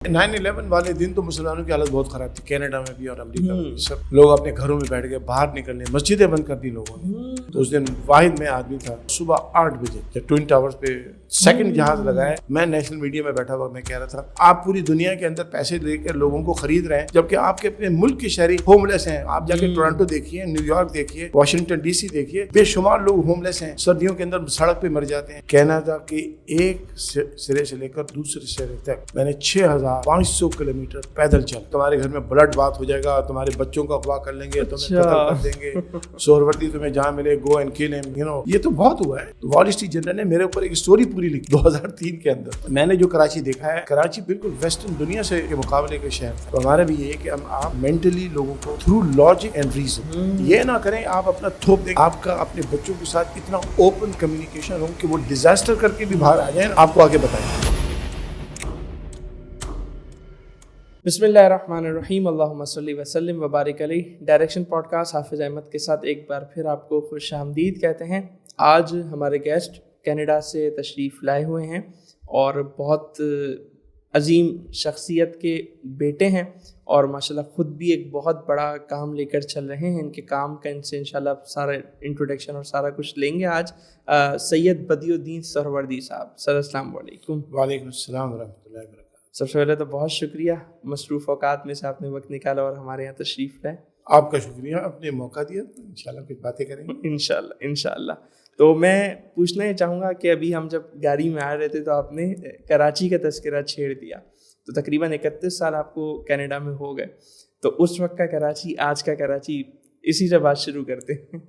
9/11 والے دن تو مسلمانوں کی حالت بہت خراب تھی، کینیڈا میں بھی اور امریکہ میں بھی. سب لوگ اپنے گھروں میں بیٹھ گئے، باہر نکلنے، مسجدیں بند کر دی لوگوں نے. تو اس دن واحد میں آدمی تھا، صبح 8 بجے جب ٹوئن ٹاورز پہ سیکنڈ جہاز لگا ہے، میں نیشنل میڈیا میں بیٹھا ہوا میں کہہ رہا تھا آپ پوری دنیا کے اندر پیسے لے کر لوگوں کو خرید رہے ہیں، جبکہ آپ کے اپنے ملک کے شہری ہوم لیس ہیں. آپ جا کے ٹورانٹو دیکھیے، نیو یارک دیکھیے، واشنگٹن ڈی سی دیکھیے، بے شمار لوگ ہوم لیس ہیں، سردیوں کے اندر سڑک پہ مر جاتے ہیں. کینیڈا کے ایک سرے سے لے کر دوسرے سرے تک میں نے 6500 کلومیٹر پیدل چل. تمہارے گھر میں بلڈ بات ہو جائے گا، تمہارے بچوں کا اغوا کر لیں گے، تمہیں قتل کر دیں گے، سہروردی تمہیں جہاں ملے گو اینڈ کل ہم. یہ تو بہت ہوا ہے. وال اسٹریٹ جرنل نے میرے اوپر ایک اسٹوری پوری لکھی 2003 کے اندر. میں نے جو کراچی دیکھا ہے، کراچی بالکل ویسٹرن دنیا سے کے مقابلے کے شہر تھا. تو ہمارا بھی یہ ہے کہ ہم آپ مینٹلی لوگوں کو تھرو لاجک اینڈ ریزن یہ نہ کریں آپ اپنا تھوپ دیں. آپ کا اپنے بچوں کے ساتھ اتنا اوپن کمیونیکیشن ہو کہ وہ ڈیزاسٹر کر کے بھی باہر آ جائیں، آپ کو آگے بتائیں. بسم اللہ الرحمن الرحیم، اللہم صلی وسلم وبارک علیہ. ڈائریکشن پوڈ کاسٹ حافظ احمد کے ساتھ ایک بار پھر آپ کو خوش آمدید کہتے ہیں. آج ہمارے گیسٹ کینیڈا سے تشریف لائے ہوئے ہیں اور بہت عظیم شخصیت کے بیٹے ہیں اور ماشاءاللہ خود بھی ایک بہت بڑا کام لے کر چل رہے ہیں. ان کے کام کا ان سے انشاءاللہ سارا انٹروڈکشن اور سارا کچھ لیں گے آج. سید بدیع الدین سہروردی صاحب، سر السلام علیکم. وعلیکم السلام ورحمۃ اللہ وبرکاتہ. سب سے پہلے تو بہت شکریہ، مصروف اوقات میں سے آپ نے وقت نکالا اور ہمارے یہاں تشریف لائے. آپ کا شکریہ، آپ نے موقع دیا. انشاءاللہ کچھ باتیں کریں گے انشاءاللہ. تو میں پوچھنا یہ چاہوں گا کہ ابھی ہم جب گاڑی میں آ رہے تھے تو آپ نے کراچی کا تذکرہ چھیڑ دیا. تو تقریباً 31 سال آپ کو کینیڈا میں ہو گئے. تو اس وقت کا کراچی، آج کا کراچی، اسی سے بات شروع کرتے ہیں.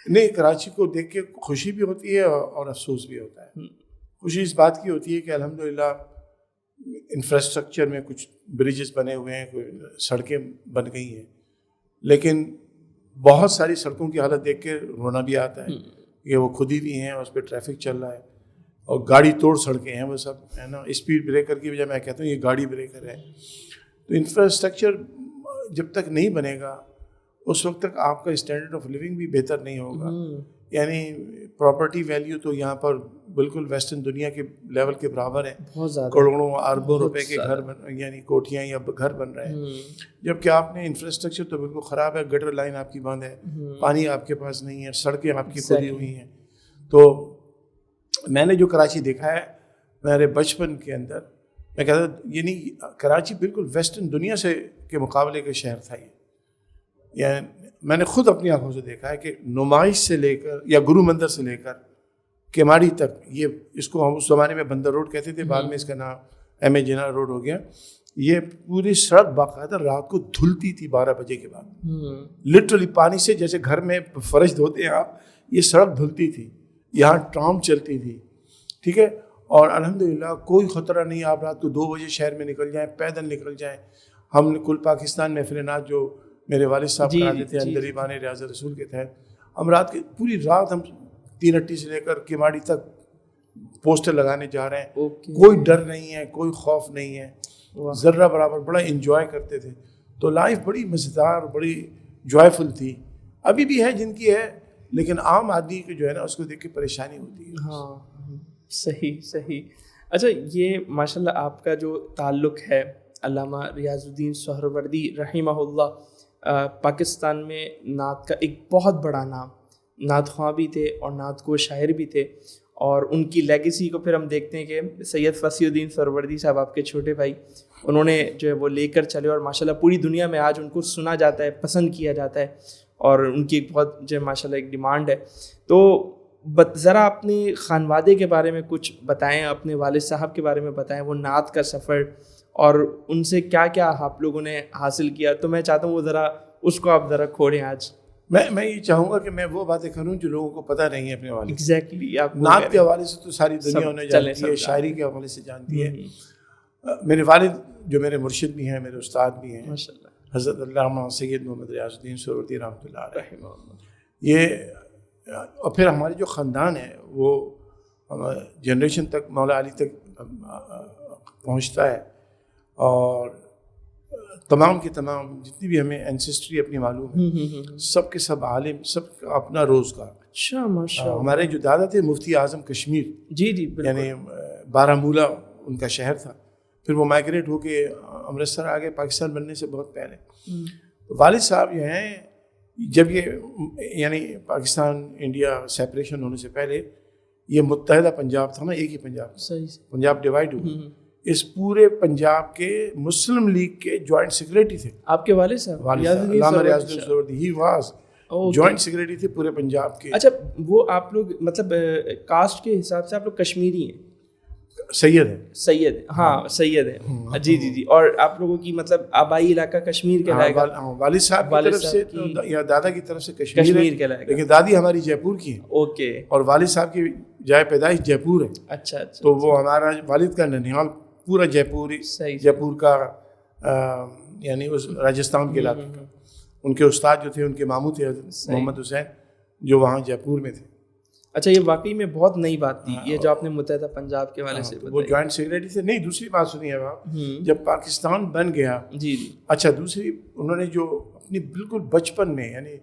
نہیں، کراچی کو دیکھ کے خوشی بھی ہوتی ہے اور افسوس بھی ہوتا ہے. خوشی اس بات کی ہوتی ہے کہ الحمدللہ انفراسٹرکچر میں کچھ بریجز بنے ہوئے ہیں، کوئی سڑکیں بن گئی ہیں، لیکن بہت ساری سڑکوں کی حالت دیکھ کے رونا بھی آتا ہے کہ وہ خود ہی بھی ہیں اور اس پہ ٹریفک چل رہا ہے اور گاڑی توڑ سڑکیں ہیں وہ سب، ہے نا. اسپیڈ بریکر کی بجائے میں کہتا ہوں یہ گاڑی بریکر ہے. تو انفراسٹرکچر جب تک نہیں بنے گا اس وقت تک آپ کا اسٹینڈرڈ آف لیونگ بھی بہتر نہیں ہوگا. یعنی پراپرٹی ویلیو تو یہاں پر بالکل ویسٹرن دنیا کے لیول کے برابر ہے، بہت زیادہ، کروڑوں اربوں روپے کے گھر یعنی کوٹھیاں یا گھر بن رہے ہیں. جبکہ آپ نے انفراسٹرکچر تو بالکل خراب ہے، گٹر لائن آپ کی بند ہے، پانی آپ کے پاس نہیں ہے، سڑکیں آپ کی کھلی ہوئی ہیں. تو میں نے جو کراچی دیکھا ہے میرے بچپن کے اندر، میں کہتا یعنی کراچی بالکل ویسٹرن دنیا سے کے مقابلے کا شہر تھا. یعنی میں نے خود اپنی آنکھوں سے دیکھا ہے کہ نمائش سے لے کر یا گرو مندر سے لے کر کیماڑی تک، یہ اس کو ہم اس زمانے میں بندر روڈ کہتے تھے، بعد میں اس کا نام ایم اے جنرل روڈ ہو گیا. یہ پوری سڑک باقاعدہ رات کو دھلتی تھی 12 بجے کے بعد، لٹرلی پانی سے، جیسے گھر میں فرش دھوتے ہیں آپ، یہ سڑک دھلتی تھی. یہاں ٹرام چلتی تھی، ٹھیک ہے، اور الحمدللہ کوئی خطرہ نہیں. آپ رات کو 2 بجے شہر میں نکل جائیں، پیدل نکل جائیں. ہم کل پاکستان محفل ناز جو میرے والد صاحب کراتے تھے اندر بان ریاض رسول کے تحت، ہم رات کی پوری رات ہم 3 اٹی سے لے کر کیماڑی تک پوسٹر لگانے جا رہے ہیں. کوئی ڈر نہیں ہے، کوئی خوف نہیں ہے، ذرہ برابر. بڑا انجوائے کرتے تھے. تو لائف بڑی مزیدار، بڑی جوائفل تھی. ابھی بھی ہے جن کی ہے، لیکن عام آدمی کی جو ہے نا اس کو دیکھ کے پریشانی ہوتی ہے. ہاں، صحیح. اچھا، یہ ماشاءاللہ آپ کا جو تعلق ہے علامہ ریاض الدین سہروردی رحمہ اللہ، پاکستان میں نعت کا ایک بہت بڑا نام، نعت خواں بھی تھے اور نعت کو شاعر بھی تھے. اور ان کی لیگیسی کو پھر ہم دیکھتے ہیں کہ سید فصیح الدین سہروردی صاحب، آپ کے چھوٹے بھائی، انہوں نے جو ہے وہ لے کر چلے اور ماشاءاللہ پوری دنیا میں آج ان کو سنا جاتا ہے، پسند کیا جاتا ہے اور ان کی ایک بہت جو ہے ماشاءاللہ ایک ڈیمانڈ ہے. تو ذرا اپنے خانوادے کے بارے میں کچھ بتائیں، اپنے والد صاحب کے بارے میں بتائیں، وہ نعت کا سفر اور ان سے کیا کیا آپ لوگوں نے حاصل کیا. تو میں چاہتا ہوں وہ ذرا اس کو آپ ذرا کھوڑیں آج. میں یہ چاہوں گا کہ میں وہ باتیں کروں جو لوگوں کو پتہ نہیں ہے اپنے والد. ایگزیکٹلی. آپ نعت کے حوالے سے تو ساری دنیا انہیں جانتی ہے، شاعری کے حوالے سے جانتی ہے. میرے والد جو میرے مرشد بھی ہیں، میرے استاد بھی ہیں، ماشاءاللہ، حضرت علامہ سید محمد ریاض الدین سہروردی رحمۃ اللہ علیہ. یہ اور پھر ہمارے جو خاندان ہے وہ جنریشن تک مولا علی تک پہنچتا ہے. اور تمام کے تمام جتنی بھی ہمیں اینسسٹری اپنی معلوم ہے، سب کے سب عالم، سب کا اپنا روزگار. اچھا، ماشاءاللہ. ہمارے جو دادا تھے مفتی اعظم کشمیر، جی، یعنی بارہمولہ ان کا شہر تھا. پھر وہ مائگریٹ ہو کے امرتسر آ گئے پاکستان بننے سے بہت پہلے. والد صاحب جو ہیں جب یہ یعنی پاکستان انڈیا سیپریشن ہونے سے پہلے یہ متحدہ پنجاب تھا نا, ایک ہی پنجاب تھا, پنجاب ڈیوائڈ ہوا, اس پورے پنجاب کے مسلم لیگ کے جوائنٹ سیکریٹری تھے آپ کے والد صاحب. علامہ ریاض الدین سہروردی, ہی واز جوائنٹ سیکریٹری تھے پورے پنجاب کے. اچھا وہ آپ لوگ مطلب کاسٹ کے حساب سے آپ لوگ کشمیری ہیں؟ سید ہیں. سید ہاں سید ہیں جی جی جی. اور آپ لوگوں کی مطلب آبائی علاقہ کشمیر کہلائے گا. والد صاحب کی طرف سے یا دادا کی طرف سے کشمیر کہلائے گا, لیکن دادی ہماری جے پور کی ہے. اوکے. اور والد صاحب کی جائے پیدائش جے پور ہے. اچھا اچھا. تو وہ ہمارا والد کا ننیال پورا جے پور کا یعنی اس راجستھان کے علاقے کا. ان کے استاد جو تھے ان کے ماموں تھے محمد حسین جو وہاں جے پور میں تھے. اچھا یہ واقعی میں بہت نئی بات تھی یہ جو آپ نے متحدہ پنجاب کے والے سے وہ جوائنٹ سیکریٹری سے. نہیں دوسری بات سنیے آپ, جب پاکستان بن گیا جی جی اچھا دوسری انہوں نے جو اپنی بالکل بچپن میں یعنی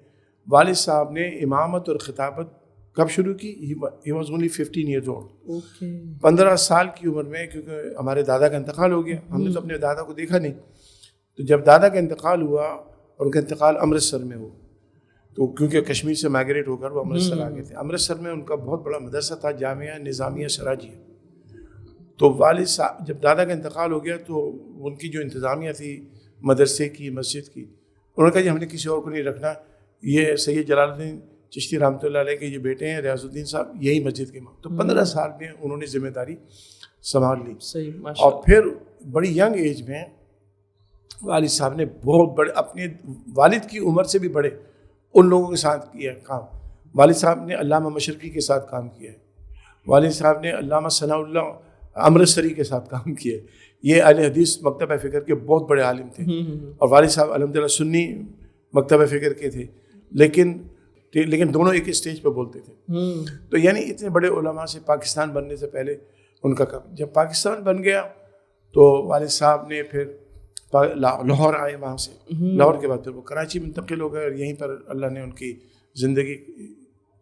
والد صاحب نے امامت اور خطابت کب شروع کی؟ He was only 15 years old. 15 سال کی عمر میں, کیونکہ ہمارے دادا کا انتقال ہو گیا, ہم نے تو اپنے دادا کو دیکھا نہیں. تو جب دادا کا انتقال ہوا اور ان کا انتقال امرتسر میں ہوا تو کیونکہ کشمیر سے مائگریٹ ہو کر وہ امرتسر آ گئے تھے. امرتسر میں ان کا بہت بڑا مدرسہ تھا, جامعہ نظامیہ سراجیہ. تو والد صاحب جب دادا کا انتقال ہو گیا تو ان کی جو انتظامیہ تھی مدرسے کی مسجد کی, انہوں نے کہا جی ہم نے کسی اور کو نہیں رکھنا, یہ سید جلال الدین چشتی رحمۃ اللہ علیہ کے یہ بیٹے ہیں ریاض الدین صاحب, یہی مسجد کے امام. تو 15 سال میں انہوں نے ذمہ داری سنبھال لی. اور پھر بڑی ینگ ایج میں والد صاحب نے بہت بڑے اپنے والد کی عمر سے بھی بڑے ان لوگوں کے ساتھ کیا کام. والد صاحب نے علامہ مشرقی کے ساتھ کام کیا ہے, والد صاحب نے علامہ ثناء اللہ امرتسری کے ساتھ کام کیا ہے. یہ اہل حدیث مکتبہ فکر کے بہت بڑے عالم تھے اور والد صاحب الحمدللہ سنی مکتبہ فکر کے تھے, لیکن دونوں ایک اسٹیج پہ بولتے تھے. تو یعنی اتنے بڑے علماء سے پاکستان بننے سے پہلے ان کا کام. جب پاکستان بن گیا تو والد صاحب نے پھر لاہور آئے, وہاں سے لاہور کے بعد پھر وہ کراچی منتقل ہو گئے اور یہیں پر اللہ نے ان کی زندگی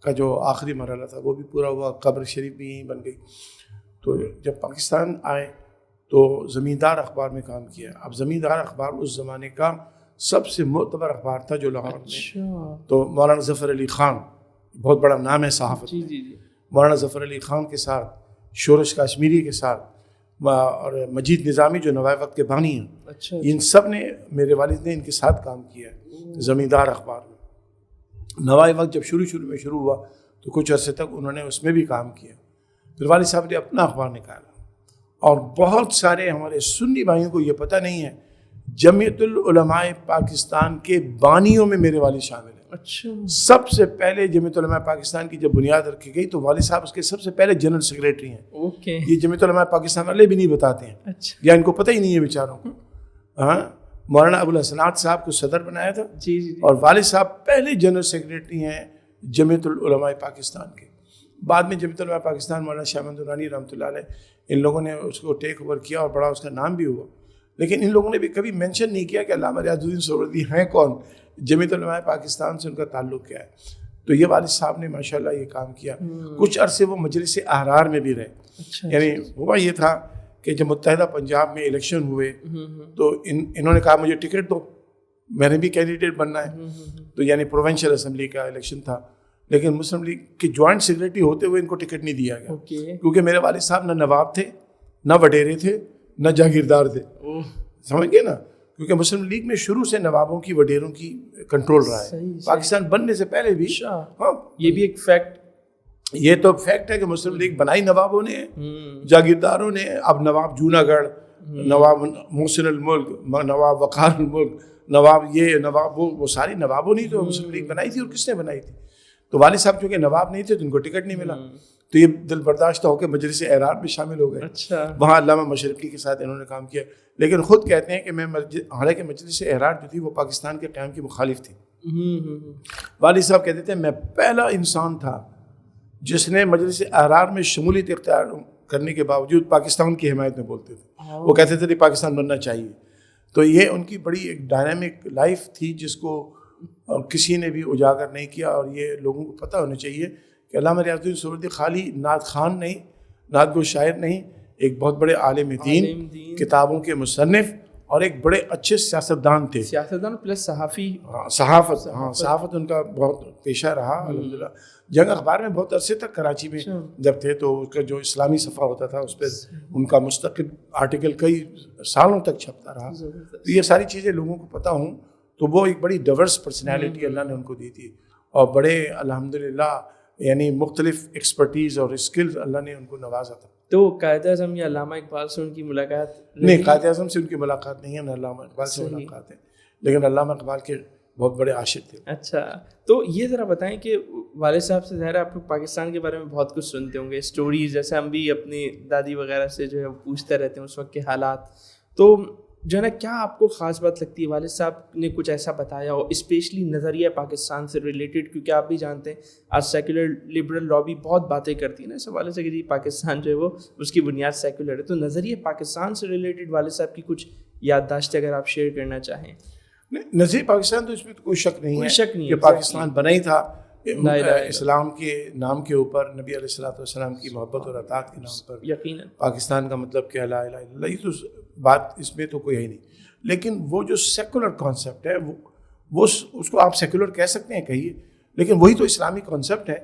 کا جو آخری مرحلہ تھا وہ بھی پورا ہوا, قبر شریف بھی یہیں بن گئی. تو جب پاکستان آئے تو زمیندار اخبار میں کام کیا. اب زمیندار اخبار اس زمانے کا سب سے معتبر اخبار تھا جو لاہور میں. تو مولانا ظفر علی خان بہت بڑا نام ہے صحافت, مولانا ظفر علی خان کے ساتھ, شورش کاشمیری کے ساتھ اور مجید نظامی جو نوائے وقت کے بانی ہیں, ان سب نے میرے والد نے ان کے ساتھ کام کیا ہے زمیندار اخبار میں. نوائے وقت جب شروع میں شروع ہوا تو کچھ عرصے تک انہوں نے اس میں بھی کام کیا. پھر والد صاحب نے اپنا اخبار نکالا اور بہت سارے ہمارے سنی بھائیوں کو یہ پتہ نہیں ہے جمعیت العلماء پاکستان کے بانیوں میں میرے والد شامل ہیں. اچھا. سب سے پہلے جمعیت علماء پاکستان کی جب بنیاد رکھی گئی تو والد صاحب اس کے سب سے پہلے جنرل سیکریٹری ہیں. اوکے. یہ جمعیت علماء پاکستان والے بھی نہیں بتاتے ہیں. اچھا. یا ان کو پتہ ہی نہیں ہے بیچاروں کو. ہاں مولانا ابو الحسنات صاحب کو صدر بنایا تھا جی جی. اور والد صاحب پہلے جنرل سیکریٹری ہیں جمعیت العلماء پاکستان کے. بعد میں جمعیت علماء پاکستان مولانا شاہ محمد نورانی رحمۃ اللہ علیہ ان لوگوں نے اس کو ٹیک اوور کیا اور بڑا اس کا نام بھی ہوا. لیکن ان لوگوں نے بھی کبھی مینشن نہیں کیا کہ علامہ ریاض الدین سہروردی ہیں کون, جمعیت علماء پاکستان سے ان کا تعلق کیا ہے. تو یہ والد صاحب نے ماشاءاللہ یہ کام کیا. کچھ عرصے وہ مجلس احرار میں بھی رہے. یعنی ہوا یہ تھا کہ جب متحدہ پنجاب میں الیکشن ہوئے تو انہوں نے کہا مجھے ٹکٹ دو, میں نے بھی کینڈیڈیٹ بننا ہے. تو یعنی پروونشل اسمبلی کا الیکشن تھا, لیکن مسلم لیگ کے جوائنٹ سیکریٹری ہوتے ہوئے ان کو ٹکٹ نہیں دیا گیا کیونکہ میرے والد صاحب نہ نواب تھے نہ وڈیرے تھے نہ جاگیردار تھے. سمجھ گئے نا, کیونکہ مسلم لیگ میں شروع سے نوابوں کی وڈیروں کی کنٹرول رہا ہے. پاکستان بننے سے پہلے بھی. ہاں یہ بھی ایک فیکٹ, یہ تو فیکٹ ہے کہ مسلم لیگ بنائی نوابوں نے, جاگیرداروں نے. اب نواب جوناگڑھ, نواب محسن الملک, نواب وقار الملک, نواب یہ نواب وہ ساری نوابوں نے تو مسلم لیگ بنائی تھی. اور کس نے بنائی تھی؟ تو والد صاحب چونکہ نواب نہیں تھے تو ان کو ٹکٹ نہیں ملا. تو یہ دل برداشتہ ہو کے مجلس احرار میں شامل ہو گئے. اچھا. وہاں علامہ مشرقی کے ساتھ انہوں نے کام کیا. لیکن خود کہتے ہیں کہ میں حالانکہ مجلس احرار جو تھی وہ پاکستان کے قیام کی مخالف تھی. والد صاحب کہتے تھے میں پہلا انسان تھا جس نے مجلس احرار میں شمولیت اختیار کرنے کے باوجود پاکستان کی حمایت میں بولتے تھے. وہ کہتے تھے کہ پاکستان بننا چاہیے. تو یہ ان کی بڑی ایک ڈائنامک لائف تھی جس کو کسی نے بھی اجاگر نہیں کیا. اور یہ لوگوں کو پتہ ہونا چاہیے کہ علامہ ریاض الدین سہروردی خالی نعت خوان نہیں, نعت گو شاعر نہیں, ایک بہت بڑے عالم دین، کتابوں کے مصنف اور ایک بڑے اچھے سیاستدان تھے، سیاستدان پلس صحافی، صحافت، ہاں صحافت ان کا بہت پیشہ رہا الحمدللہ۔ جنگ اخبار میں بہت عرصے تک کراچی میں جب تھے تو اس کا جو اسلامی صفحہ ہوتا تھا اس پہ ان کا مستقل آرٹیکل کئی سالوں تک چھپتا رہا، تو یہ ساری چیزیں لوگوں کو پتہ ہوں، تو وہ ایک بڑی ڈائیورس پرسنالٹی اللہ نے ان کو دی تھی، اور بڑے الحمدللہ یعنی مختلف ایکسپرٹیز اور اسکلز اللہ نے ان کو نوازا تھا۔ تو قائد اعظم یا علامہ اقبال سے ان کی ملاقات نہیں، قائد اعظم سے ان کی ملاقات نہیں ہے، نہ علامہ اقبال سے ملاقات ہے، لیکن علامہ اقبال کے بہت بڑے عاشق تھے۔ اچھا، تو یہ ذرا بتائیں کہ والد صاحب سے ظاہر ہے آپ لوگ پاکستان کے بارے میں بہت کچھ سنتے ہوں گے، اسٹوریز، جیسے ہم بھی اپنی دادی وغیرہ سے جو ہے پوچھتے رہتے ہیں اس وقت کے حالات، تو جو ہے نا کیا آپ کو خاص بات لگتی ہے والد صاحب نے کچھ ایسا بتایا ہو اسپیشلی نظریہ پاکستان سے ریلیٹڈ؟ کیونکہ آپ بھی جانتے ہیں آج سیکولر لبرل لابی بہت باتیں کرتی ہے نا اس حوالے سے کہ جی پاکستان جو ہے وہ اس کی بنیاد سیکولر ہے، تو نظریہ پاکستان سے ریلیٹڈ والد صاحب کی کچھ یادداشتیں اگر آپ شیئر کرنا چاہیں۔ نظریہ پاکستان تو اس میں تو کوئی شک نہیں ہے کہ پاکستان بنا ہی تھا اسلام کے نام کے اوپر، نبی علیہ الصلوۃ والسلام کی محبت اور اطاعت کے نام پر۔ یقیناً پاکستان کا مطلب کیا لا الہ الا اللہ، یہ تو بات اس میں تو کوئی ہے ہی نہیں، لیکن وہ جو سیکولر کانسیپٹ ہے وہ اس کو آپ سیکولر کہہ سکتے ہیں کہیے، لیکن وہی تو اسلامی کانسیپٹ ہے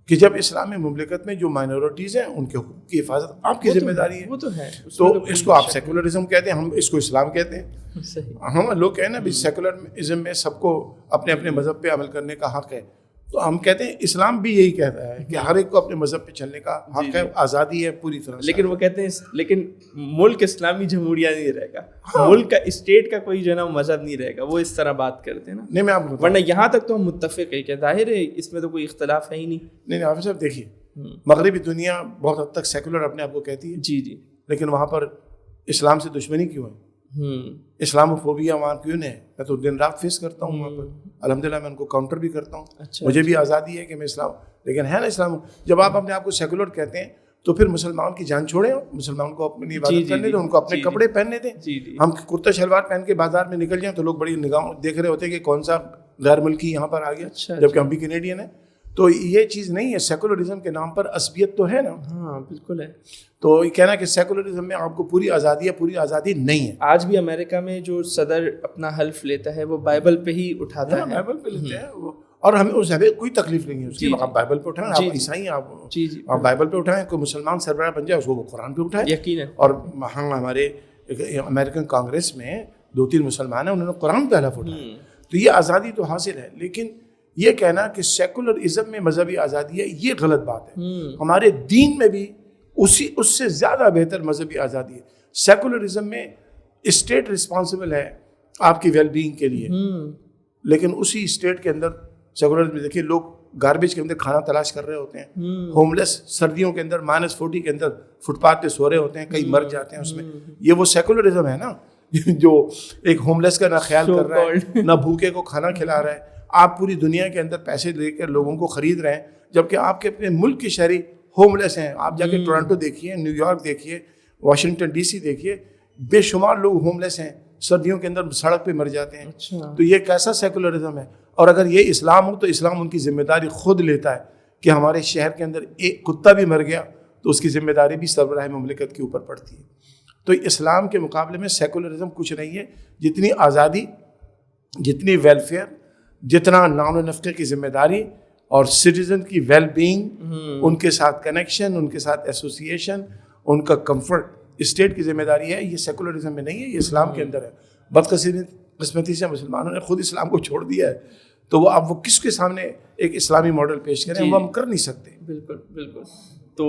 کہ جب اسلامی مملکت میں جو مائنورٹیز ہیں ان کے حقوق کی حفاظت آپ کی ذمہ داری ہے، وہ تو ہے، تو اس کو آپ سیکولرزم کہتے ہیں، ہم اس کو اسلام کہتے ہیں۔ ہم لوگ کہیں نا بھی سیکولرزم میں سب کو اپنے اپنے مذہب پہ عمل کرنے کا حق ہے، تو ہم کہتے ہیں اسلام بھی یہی کہتا ہے کہ ہر ایک کو اپنے مذہب پہ چلنے کا حق ہے، آزادی ہے پوری طرح سے۔ لیکن وہ کہتے ہیں لیکن ملک اسلامی جمہوریہ نہیں رہے گا، ملک کا اسٹیٹ کا کوئی جو ہے نا مذہب نہیں رہے گا، وہ اس طرح بات کرتے ہیں نا۔ نہیں میں آپ کو ورنہ یہاں تک تو ہم متفق ہیں کہ ظاہر ہے اس میں تو کوئی اختلاف ہے ہی نہیں۔ نہیں حافظ صاحب دیکھیے، مغربی دنیا بہت حد تک سیکولر اپنے آپ کو کہتی ہے، جی، لیکن وہاں پر اسلام سے دشمنی کیوں ہے؟ اسلام فوبیا وہاں کیوں نہیں ہے؟ میں تو دن رات فیس کرتا ہوں وہاں پر، الحمدللہ میں ان کو کاؤنٹر بھی کرتا ہوں، مجھے بھی آزادی ہے کہ میں اسلام، لیکن ہے نا اسلام جب آپ اپنے آپ کو سیکولر کہتے ہیں تو پھر مسلمان کی جان چھوڑیں، مسلمان کو اپنی عبادت کرنے دیں، ان کو اپنے کپڑے پہننے دیں۔ ہم کرتا شلوار پہن کے بازار میں نکل جائیں تو لوگ بڑی نگاہ دیکھ رہے ہوتے ہیں کہ کون سا غیر ملکی یہاں پر آ گیا، جبکہ ہم بھی کینیڈین ہیں۔ تو یہ چیز نہیں ہے، سیکولرزم کے نام پر عصبیت تو ہے نا۔ ہاں بالکل ہے۔ تو یہ کہنا کہ سیکولرزم میں آپ کو پوری آزادی ہے، پوری آزادی نہیں ہے۔ آج بھی امریکہ میں جو صدر اپنا حلف لیتا ہے وہ بائبل پہ ہی اٹھاتا ہے، بائبل پہ لیتے ہیں، اور ہمیں اس ہمیں کوئی تکلیف نہیں ہے اس کی، آپ بائبل پہ اٹھائیں، آپ عیسائی ہیں، آپ بائبل پہ اٹھائیں، کوئی مسلمان سربراہ بن جائے اس کو وہ قرآن پہ اٹھائے۔ یقیناً۔ اور ہمارے امریکن کانگریس میں 2-3 مسلمان ہیں، انہوں نے قرآن پہ حلف اٹھایا، تو یہ آزادی تو حاصل ہے، لیکن یہ کہنا کہ سیکولرزم میں مذہبی آزادی ہے یہ غلط بات ہے۔ ہمارے دین میں بھی اس سے زیادہ بہتر مذہبی آزادی ہے۔ سیکولرزم میں اسٹیٹ رسپانسبل ہے آپ کی ویل بینگ کے لیے، لیکن اسی اسٹیٹ کے اندر سیکولرزم میں دیکھیے لوگ گاربیج کے اندر کھانا تلاش کر رہے ہوتے ہیں، ہوملیس سردیوں کے اندر -40 کے اندر فٹ پاتھ پہ سو رہے ہوتے ہیں، کئی مر جاتے ہیں اس میں، یہ وہ سیکولرزم ہے نا جو ایک ہوملیس کا نہ خیال کر رہا ہے نہ بھوکے کو کھانا کھلا رہا ہے۔ آپ پوری دنیا کے اندر پیسے لے کر لوگوں کو خرید رہے ہیں، جبکہ آپ کے اپنے ملک کے شہری ہوملیس ہیں۔ آپ جا کے ٹورانٹو دیکھیے، نیو یارک دیکھیے، واشنگٹن ڈی سی دیکھیے، بے شمار لوگ ہوملیس ہیں، سردیوں کے اندر سڑک پہ مر جاتے ہیں۔ تو یہ کیسا سیکولرزم ہے؟ اور اگر یہ اسلام ہو تو اسلام ان کی ذمہ داری خود لیتا ہے کہ ہمارے شہر کے اندر ایک کتا بھی مر گیا تو اس کی ذمہ داری بھی سربراہ مملکت کے اوپر پڑتی ہے۔ تو اسلام کے مقابلے میں سیکولرزم کچھ نہیں ہے، جتنی آزادی، جتنی ویلفیئر، جتنا نان و نفقے کی ذمہ داری اور سٹیزن کی ویل بینگ، ان کے ساتھ کنیکشن، ان کے ساتھ ایسوسیشن، ان کا کمفرٹ اسٹیٹ کی ذمہ داری ہے، یہ سیکولرزم میں نہیں ہے، یہ اسلام کے اندر ہے۔ بدقسمتی سے مسلمانوں نے خود اسلام کو چھوڑ دیا ہے، تو وہ اب وہ کس کے سامنے ایک اسلامی ماڈل پیش کریں، وہ ہم کر نہیں سکتے۔ بالکل بالکل۔ تو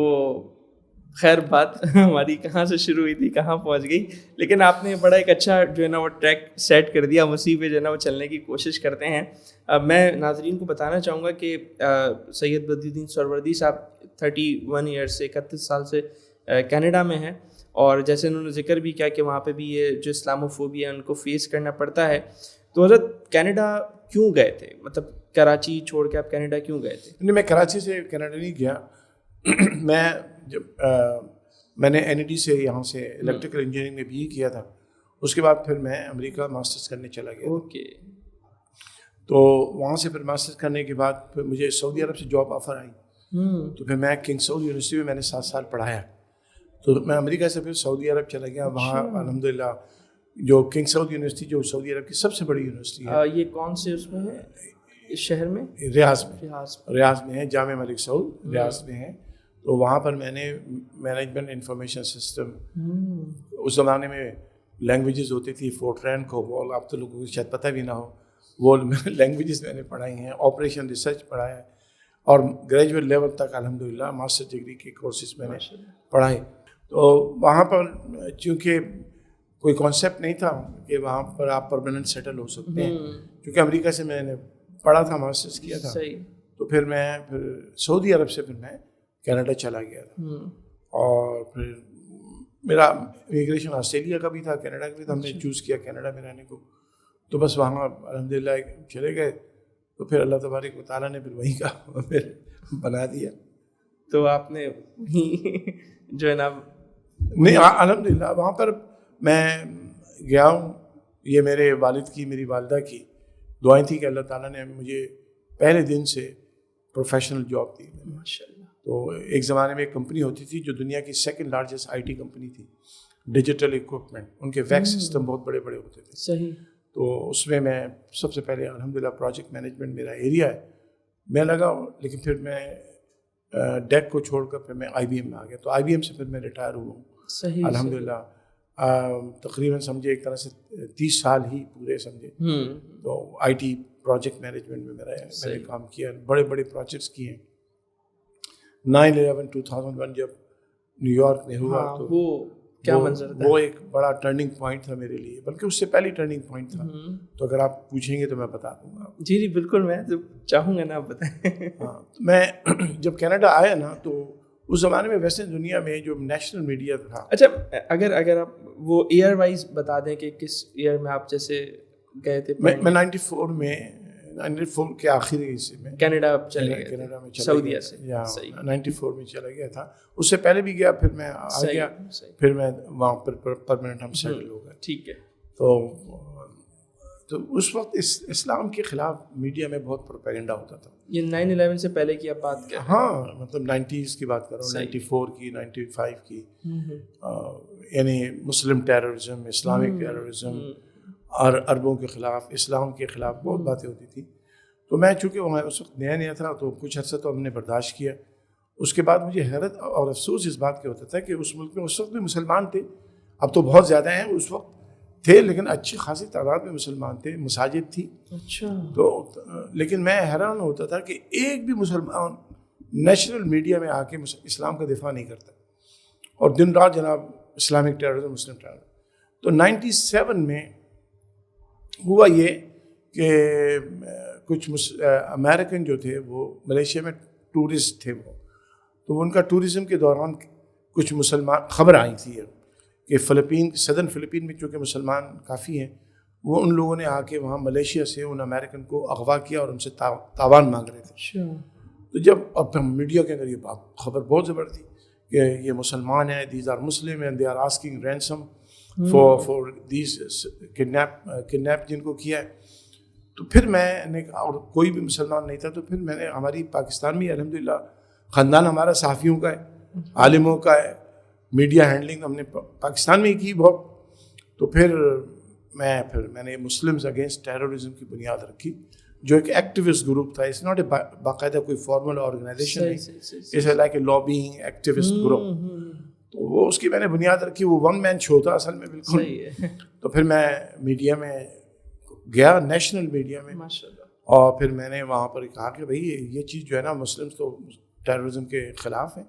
خیر بات ہماری کہاں سے شروع ہوئی تھی کہاں پہنچ گئی، لیکن آپ نے بڑا ایک اچھا جو ہے نا وہ ٹریک سیٹ کر دیا، اسی پہ جو ہے نا وہ چلنے کی کوشش کرتے ہیں۔ میں ناظرین کو بتانا چاہوں گا کہ سید بدرالدین سہروردی صاحب 31 ایئرس سے 31 سال سے کینیڈا میں ہیں، اور جیسے انہوں نے ذکر بھی کیا کہ وہاں پہ بھی یہ جو اسلاموفوبیا ان کو فیس کرنا پڑتا ہے۔ تو حضرت کینیڈا کیوں گئے تھے؟ مطلب کراچی چھوڑ کے آپ کینیڈا کیوں گئے تھے؟ نہیں، میں کراچی سے کینیڈا نہیں گیا۔ میں نے NED سے یہاں سے الیکٹریکل انجینئرنگ میں BA کیا تھا، اس کے بعد پھر میں امریکہ ماسٹرز کرنے چلا گیا۔ اوکے۔ تو وہاں سے پھر ماسٹرز کرنے کے بعد پھر مجھے سعودی عرب سے جاب آفر آئی، تو پھر میں کنگ سعود یونیورسٹی میں نے 7 سال پڑھایا۔ تو میں امریکہ سے پھر سعودی عرب چلا گیا. وہاں الحمدللہ جو کنگ سعود یونیورسٹی جو سعودی عرب کی سب سے بڑی یونیورسٹی ہے. یہ کون سے اس میں ہے اس شہر میں؟ ریاض میں ہے, جامع ملک سعود ریاض میں ہے. تو وہاں پر میں نے مینجمنٹ انفارمیشن سسٹم, اس زمانے میں لینگویجز ہوتی تھی فورٹرین کو, وہ آپ تو لوگوں کو شاید پتہ بھی نہ ہو, وہ لینگویجز میں نے پڑھائی ہیں. آپریشن ریسرچ پڑھایا ہے اور گریجویٹ لیول تک الحمدللہ ماسٹر ڈگری کے کورسز میں نے پڑھائے. تو وہاں پر چونکہ کوئی کانسیپٹ نہیں تھا کہ وہاں پر آپ پرماننٹ سیٹل ہو سکتے ہیں, کیونکہ امریکہ سے میں نے پڑھا تھا, ماسٹرز کیا تھا. تو پھر سعودی عرب سے پھر میں کینیڈا چلا گیا تھا. اور پھر میرا امیگریشن آسٹریلیا کا بھی تھا, کینیڈا کا بھی تھا. ہم نے چوز کیا کینیڈا میں رہنے کو. تو بس وہاں الحمدللہ چلے گئے. تو پھر اللہ تبارک و تعالیٰ نے پھر وہیں کا پھر بنا دیا. تو آپ نے جو ہے نا نہیں, الحمدللہ وہاں پر میں گیا ہوں. یہ میرے والد کی میری والدہ کی دعائیں تھیں کہ اللہ تعالیٰ نے مجھے پہلے دن سے پروفیشنل جاب دی. ماشاءاللہ. تو ایک زمانے میں ایک کمپنی ہوتی تھی جو دنیا کی second largest I T company تھی, ڈیجیٹل اکوپمنٹ. ان کے ویکس سسٹم بہت بڑے بڑے ہوتے تھے. صحیح. تو اس میں سب سے پہلے الحمدللہ پروجیکٹ مینجمنٹ میرا ایریا ہے, میں لگا. لیکن پھر میں ڈیک کو چھوڑ کر پھر میں آئی بی ایم میں آ گیا. تو آئی بی ایم سے پھر میں ریٹائر ہوا ہوں. صحیح. الحمدللہ تقریباً سمجھے ایک طرح سے 30 سال ہی پورے سمجھے. تو آئی ٹی پروجیکٹ مینجمنٹ میں میں نے کام کیا, بڑے بڑے پروجیکٹس کیے ہیں. 9/11/2001 جب نیو یارک میں ہوا تو وہ کیا منظر تھا, وہ ایک بڑا ٹرننگ پوائنٹ تھا میرے لیے, بلکہ اس سے پہلی ٹرننگ پوائنٹ تھا. تو اگر آپ پوچھیں گے تو میں بتا دوں گا. جی جی بالکل, میں تو چاہوں گا نا آپ بتائیں. ہاں, میں جب کینیڈا آیا نا تو اس زمانے میں ویسٹرن دنیا میں جو نیشنل میڈیا تھا. اچھا, اگر آپ وہ ایئر وائز بتا دیں کہ کس ایئر میں آپ جیسے گئے تھے. میں 94 کے آخری حصے میں کینیڈا چلے گئے, کینیڈا میں سعودیہ سے. 94 میں چلا گیا تھا. اس سے پہلے بھی گیا, پھر میں آ گیا, پھر میں وہاں پر پرماننٹ ہم سیٹل ہو گئے. ٹھیک ہے. تو اس وقت اسلام کے خلاف میڈیا میں بہت پروپیگنڈا ہوتا تھا. یہ 9/11 سے پہلے کی آپ بات کر رہے ہیں؟ ہاں, مطلب 90s کی بات کر رہا ہوں, 94 کی, 95 کی. یعنی مسلم ٹیررزم, اسلامک ٹیررزم اور عربوں کے خلاف, اسلام کے خلاف بہت باتیں ہوتی تھیں. تو میں چونکہ وہاں اس وقت نیا تھا تو کچھ عرصہ تو ہم نے برداشت کیا. اس کے بعد مجھے حیرت اور افسوس اس بات کا ہوتا تھا کہ اس ملک میں اس وقت بھی مسلمان تھے. اب تو بہت زیادہ ہیں, اس وقت تھے لیکن اچھی خاصی تعداد میں مسلمان تھے, مساجد تھی. اچھا. تو لیکن میں حیران ہوتا تھا کہ ایک بھی مسلمان نیشنل میڈیا میں آ کے اسلام کا دفاع نہیں کرتا, اور دن رات جناب اسلامک ٹیررزم, مسلم ٹیررزم. تو 97 میں ہوا یہ کہ کچھ امریکن جو تھے وہ ملیشیا میں ٹورسٹ تھے, وہ تو ان کا ٹورزم کے دوران کچھ مسلمان خبر آئی تھی کہ سدرن فلپین میں چونکہ مسلمان کافی ہیں, وہ ان لوگوں نے آ کے وہاں ملیشیا سے ان امریکن کو اغوا کیا اور ان سے تاوان مانگ رہے تھے. تو جب اب میڈیا کے اندر یہ خبر بہت زبر تھی کہ یہ مسلمان ہیں, these are Muslim and they are asking ransom for these kidnap جن کو کیا ہے. تو پھر میں نے, اور کوئی بھی مسلمان نہیں تھا, تو پھر میں نے, ہماری پاکستان میں الحمدللہ خاندان ہمارا صحافیوں کا ہے, عالموں کا ہے, میڈیا ہینڈلنگ ہم نے پاکستان میں ہی کی بہت. تو پھر میں نے مسلمز اگینسٹ ٹیررزم کی بنیاد رکھی, جو ایک ایکٹیوسٹ گروپ تھا. اٹس ناٹ اے باقاعدہ کوئی فارمل آرگنائزیشن نہیں, it's like a lobbying activist group. تو وہ اس کی میں نے بنیاد رکھی. وہ ون مین شو تھا اصل میں بالکل. تو پھر میں میڈیا میں گیا, نیشنل میڈیا میں, اور پھر میں نے وہاں پر کہا کہ بھائی یہ چیز جو ہے نا, مسلمس تو ٹیررزم کے خلاف ہیں,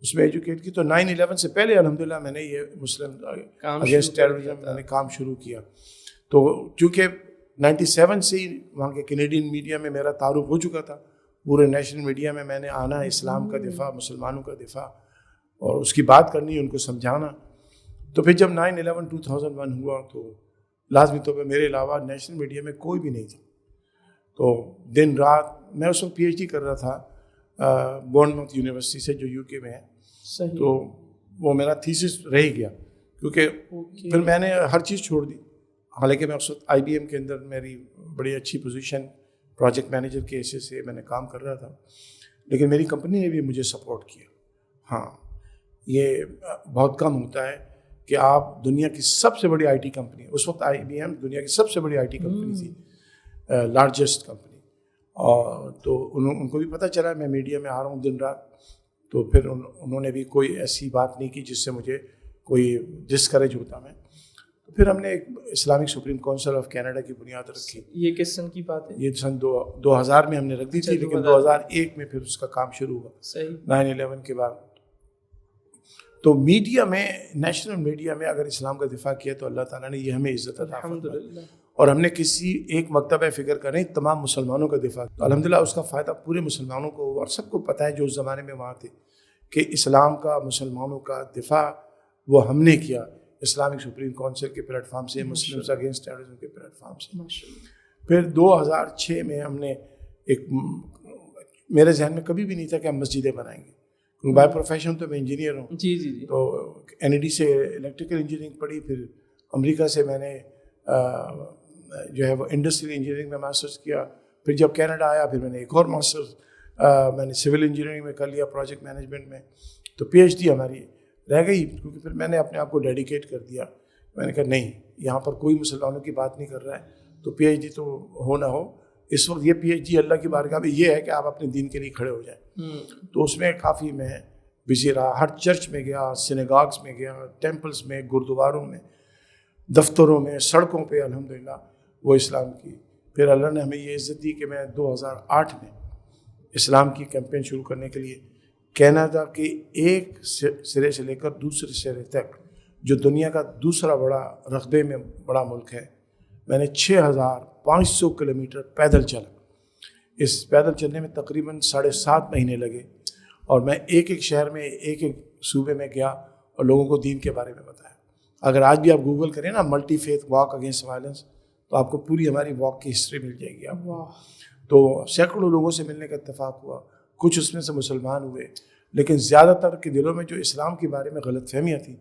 اس میں ایجوکیٹ کی. تو 9/11 سے پہلے الحمدللہ میں نے یہ مسلم اگینسٹ ٹیررزم میں نے کام شروع کیا. تو چونکہ 97 سے ہی وہاں کے کینیڈین میڈیا میں میرا تعارف ہو چکا تھا, پورے نیشنل میڈیا میں نے آنا, اسلام کا دفاع, مسلمانوں کا دفاع, اور اس کی بات کرنی, ان کو سمجھانا. تو پھر جب 9/11/2001 ہوا تو لازمی طور پہ میرے علاوہ نیشنل میڈیا میں کوئی بھی نہیں تھا. تو دن رات, میں اس وقت PhD کر رہا تھا بورنموتھ یونیورسٹی سے جو UK میں ہے. تو وہ میرا تھیسس رہ گیا, کیونکہ پھر میں نے ہر چیز چھوڑ دی. حالانکہ میں اس وقت IBM کے اندر میری بڑی اچھی پوزیشن پروجیکٹ مینیجر کے حصے سے میں نے کام کر رہا تھا, لیکن میری کمپنی نے بھی مجھے سپورٹ کیا. ہاں, یہ بہت کم ہوتا ہے کہ آپ دنیا کی سب سے بڑی IT کمپنی، اس وقت IBM دنیا کی سب سے بڑی IT کمپنی تھی، لارجسٹ کمپنی، اور تو ان کو بھی پتہ چلا میں میڈیا میں آ رہا ہوں دن رات، تو پھر انہوں نے بھی کوئی ایسی بات نہیں کی جس سے مجھے کوئی ڈسکریج ہوتا میں. تو پھر ہم نے ایک Islamic supreme council of Canada کی بنیاد رکھی. یہ کس سن کی بات ہے؟ یہ سن 2000 میں ہم نے رکھ دی تھی، لیکن 2001 میں پھر اس کا کام شروع ہوا. صحیح. 9/11 کے بعد. تو میڈیا میں، نیشنل میڈیا میں اگر اسلام کا دفاع کیا تو اللہ تعالیٰ نے یہ ہمیں عزت عطا فرمائی، اور ہم نے کسی ایک مکتبہ فکر کا نہیں، تمام مسلمانوں کا دفاع کیا. الحمدللہ اس کا فائدہ پورے مسلمانوں کو اور سب کو پتہ ہے جو اس زمانے میں وہاں تھے کہ اسلام کا، مسلمانوں کا دفاع وہ ہم نے کیا اسلامک سپریم کونسل کے پلیٹ فارم سے، مسلمز اگینسٹ ٹیررزم کے پلیٹ فارم سے. پھر 2006 میں ہم نے ایک، میرے ذہن میں کبھی بھی نہیں تھا کہ ہم مسجدیں بنائیں گے، کیونکہ بائی پروفیشن تو میں انجینئر ہوں. جی. تو NED سے الیکٹریکل انجینئرنگ پڑھی، پھر امریکہ سے میں نے جو ہے وہ انڈسٹریل انجینئرنگ میں ماسٹرز کیا. پھر جب کینیڈا آیا پھر میں نے ایک اور ماسٹرز میں نے سول انجینئرنگ میں کر لیا، پروجیکٹ مینجمنٹ میں. تو PhD ہماری رہ گئی، کیونکہ پھر میں نے اپنے آپ کو ڈیڈیکیٹ کر دیا. میں نے کہا نہیں، یہاں پر کوئی مسلمانوں کی بات نہیں کر رہا ہے، تو PhD تو ہو نہ ہو. اس وقت یہ PhD اللہ کی بارگاہ میں یہ ہے کہ آپ اپنے دین کے لیے کھڑے ہو جائیں. تو اس میں کافی میں بزی رہا، ہر چرچ میں گیا، سینیگاگس میں گیا، ٹیمپلز میں، گردواروں میں، دفتروں میں، سڑکوں پہ الحمدللہ وہ اسلام کی. پھر اللہ نے ہمیں یہ عزت دی کہ میں 2008 میں اسلام کی کیمپین شروع کرنے کے لیے کینیڈا کے ایک سرے سے لے کر دوسرے سرے تک، جو دنیا کا دوسرا بڑا رقبے میں بڑا ملک ہے، میں نے 6500 کلومیٹر پیدل چلا. اس پیدل چلنے میں تقریباً 7.5 مہینے لگے، اور میں ایک ایک شہر میں، ایک ایک صوبے میں گیا اور لوگوں کو دین کے بارے میں بتایا. اگر آج بھی آپ گوگل کریں نا multi faith walk against violence, تو آپ کو پوری ہماری واک کی ہسٹری مل جائے گی. تو سینکڑوں لوگوں سے ملنے کا اتفاق ہوا، کچھ اس میں سے مسلمان ہوئے، لیکن زیادہ تر کے دلوں میں جو اسلام کے بارے میں غلط فہمیاں تھیں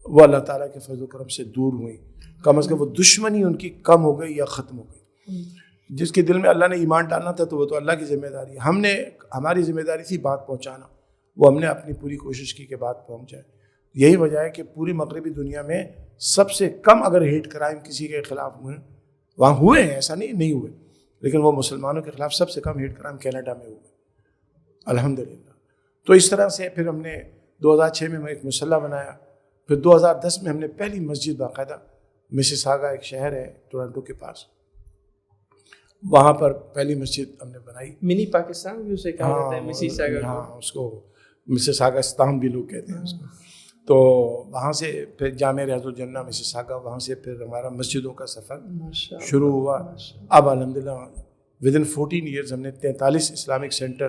وہ اللہ تعالیٰ کے فضل و کرم سے دور ہوئیں. کم از کم وہ دشمنی ان کی کم ہو گئی یا ختم ہو گئی. جس کے دل میں اللہ نے ایمان ڈالنا تھا تو وہ تو اللہ کی ذمہ داری ہے. ہماری ذمہ داری تھی بات پہنچانا، وہ ہم نے اپنی پوری کوشش کی کہ بات پہنچ جائے. یہی وجہ ہے کہ پوری مغربی دنیا میں سب سے کم اگر ہیٹ کرائم کسی کے خلاف ہوئے، وہاں ہوئے ہیں، ایسا نہیں ہوئے، لیکن وہ مسلمانوں کے خلاف سب سے کم ہیٹ کرائم کینیڈا میں ہوئے الحمدللہ. تو اس طرح سے پھر ہم نے 2006 میں ایک مسلح بنایا. پھر 2010 میں ہم نے پہلی مسجد باقاعدہ مسیساگا ایک شہر ہے ٹورنٹو کے پاس، وہاں پر پہلی مسجد ہم نے بنائی. منی پاکستان بھی اسے کہا جاتا ہے مسیساگا. ہاں، اس کو مسیساگا استان بھی لوگ کہتے ہیں اس کو. تو وہاں سے پھر جامع ریاض الجنہ مسیساگا، وہاں سے پھر ہمارا مسجدوں کا سفر شروع ہوا. اب الحمدللہ ودن 14 ایئرز ہم نے 43 اسلامک سینٹر،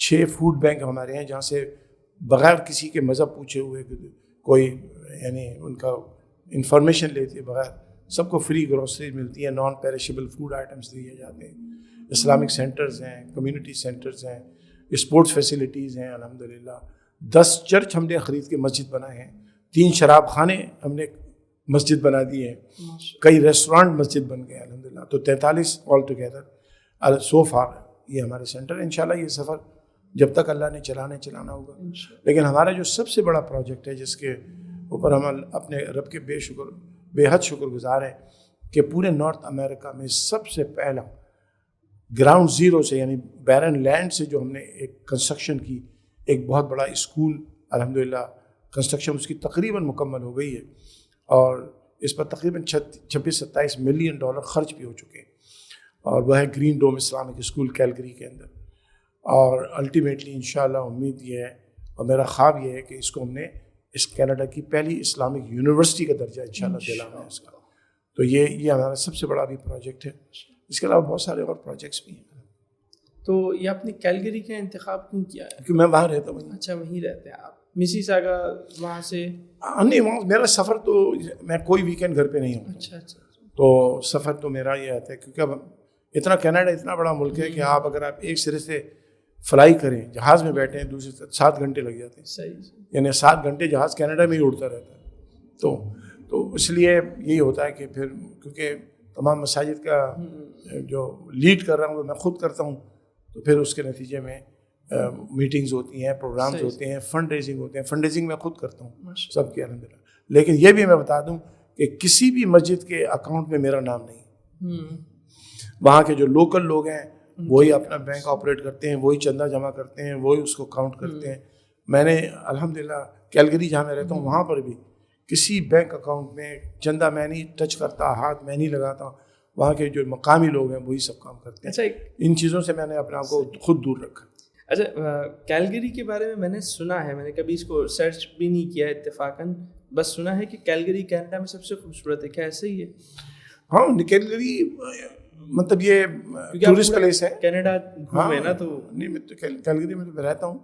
6 فوڈ بینک ہمارے ہیں، جہاں سے بغیر کسی کے مذہب پوچھے ہوئے کوئی، یعنی ان کا انفارمیشن لیتے بغیر سب کو فری گروسری ملتی ہے، نان پیرشیبل فوڈ آئٹمس دیے جاتے ہیں. اسلامک سینٹرز ہیں، کمیونٹی سینٹرز ہیں، اسپورٹس فیسلٹیز ہیں الحمدللہ. 10 چرچ ہم نے خرید کے مسجد بنائے ہیں، 3 شراب خانے ہم نے مسجد بنا دیے ہیں، کئی ریسٹورانٹ مسجد بن گئے الحمدللہ. تو 43 آل ٹوگیدر سو فار یہ ہمارے سینٹر. انشاءاللہ یہ سفر جب تک اللہ نے چلانا ہوگا. لیکن ہمارا جو سب سے بڑا پروجیکٹ ہے، جس کے اوپر ہم اپنے رب کے بے حد شکر گزار ہیں، کہ پورے نارتھ امریکہ میں سب سے پہلا گراؤنڈ زیرو سے، یعنی بیرن لینڈ سے جو ہم نے ایک کنسٹرکشن کی، ایک بہت بڑا اسکول الحمدللہ کنسٹرکشن اس کی تقریباً مکمل ہو گئی ہے، اور اس پر تقریباً 26-27 ملین ڈالر خرچ بھی ہو چکے ہیں. اور وہ ہے گرین ڈوم اسلامک اسکول کیلگری کے اندر. اور الٹیمیٹلی انشاءاللہ امید یہ ہے اور میرا خواب یہ ہے کہ اس کو ہم نے اس کینیڈا کی پہلی اسلامک یونیورسٹی کا درجہ انشاءاللہ دلانا ہے اس کا. تو یہ ہمارا سب سے بڑا بھی پروجیکٹ ہے. اس کے علاوہ بہت سارے اور پروجیکٹس بھی ہیں. تو یہ آپ نے کیلگری کا انتخاب کیوں کیا ہے؟ کیونکہ میں وہاں رہتا ہوں. اچھا، وہیں رہتے ہیں آپ. مسیساگا وہاں سے؟ نہیں، وہاں میرا سفر تو میں کوئی ویکینڈ گھر پہ نہیں ہوں. اچھا. تو سفر تو میرا یہ آتا ہے، کیونکہ اب اتنا کینیڈا اتنا بڑا ملک ہے کہ اگر آپ ایک سرے سے فلائی کریں، جہاز میں بیٹھیں، دوسرے سے 7 گھنٹے لگ جاتے ہیں. صحیح. یعنی 7 گھنٹے جہاز کینیڈا میں ہی اڑتا رہتا ہے. تو اس لیے یہی ہوتا ہے کہ پھر کیونکہ تمام مساجد کا جو لیڈ کر رہا ہوں وہ میں خود کرتا ہوں، تو پھر اس کے نتیجے میں میٹنگز ہوتی ہیں, پروگرامز ہوتے ہیں, فنڈ ریزنگ ہوتے ہیں. فنڈ ریزنگ میں خود کرتا ہوں سب کے الحمد للہ. لیکن یہ بھی میں بتا دوں کہ کسی بھی مسجد کے اکاؤنٹ میں میرا نام نہیں. وہاں کے جو لوکل لوگ ہیں وہی اپنا بینک آپریٹ کرتے ہیں, وہی چندہ جمع کرتے ہیں, وہی اس کو کاؤنٹ کرتے ہیں. میں نے الحمد للہ کیلگری جہاں میں رہتا ہوں وہاں پر بھی کسی بینک اکاؤنٹ میں چندہ میں نہیں ٹچ کرتا, ہاتھ میں نہیں لگاتا. وہاں کے جو مقامی لوگ ہیں وہی سب کام کرتے ہیں. ان چیزوں سے میں نے اپنے آپ کو خود دور رکھا. اچھا, کیلگری کے بارے میں نے سنا ہے, میں نے کبھی اس کو سرچ بھی نہیں کیا اتفاقاً, بس سنا ہے کہ کیلگری کینیڈا میں سب سے خوبصورت ہے. کیا ایسا ہی ہے؟ ہاں, کیلگری مطلب یہ ٹورسٹ پلیس ہے. کینیڈا گھومے نا تو نہیں, میں تو کیلگری میں تو رہتا ہوں.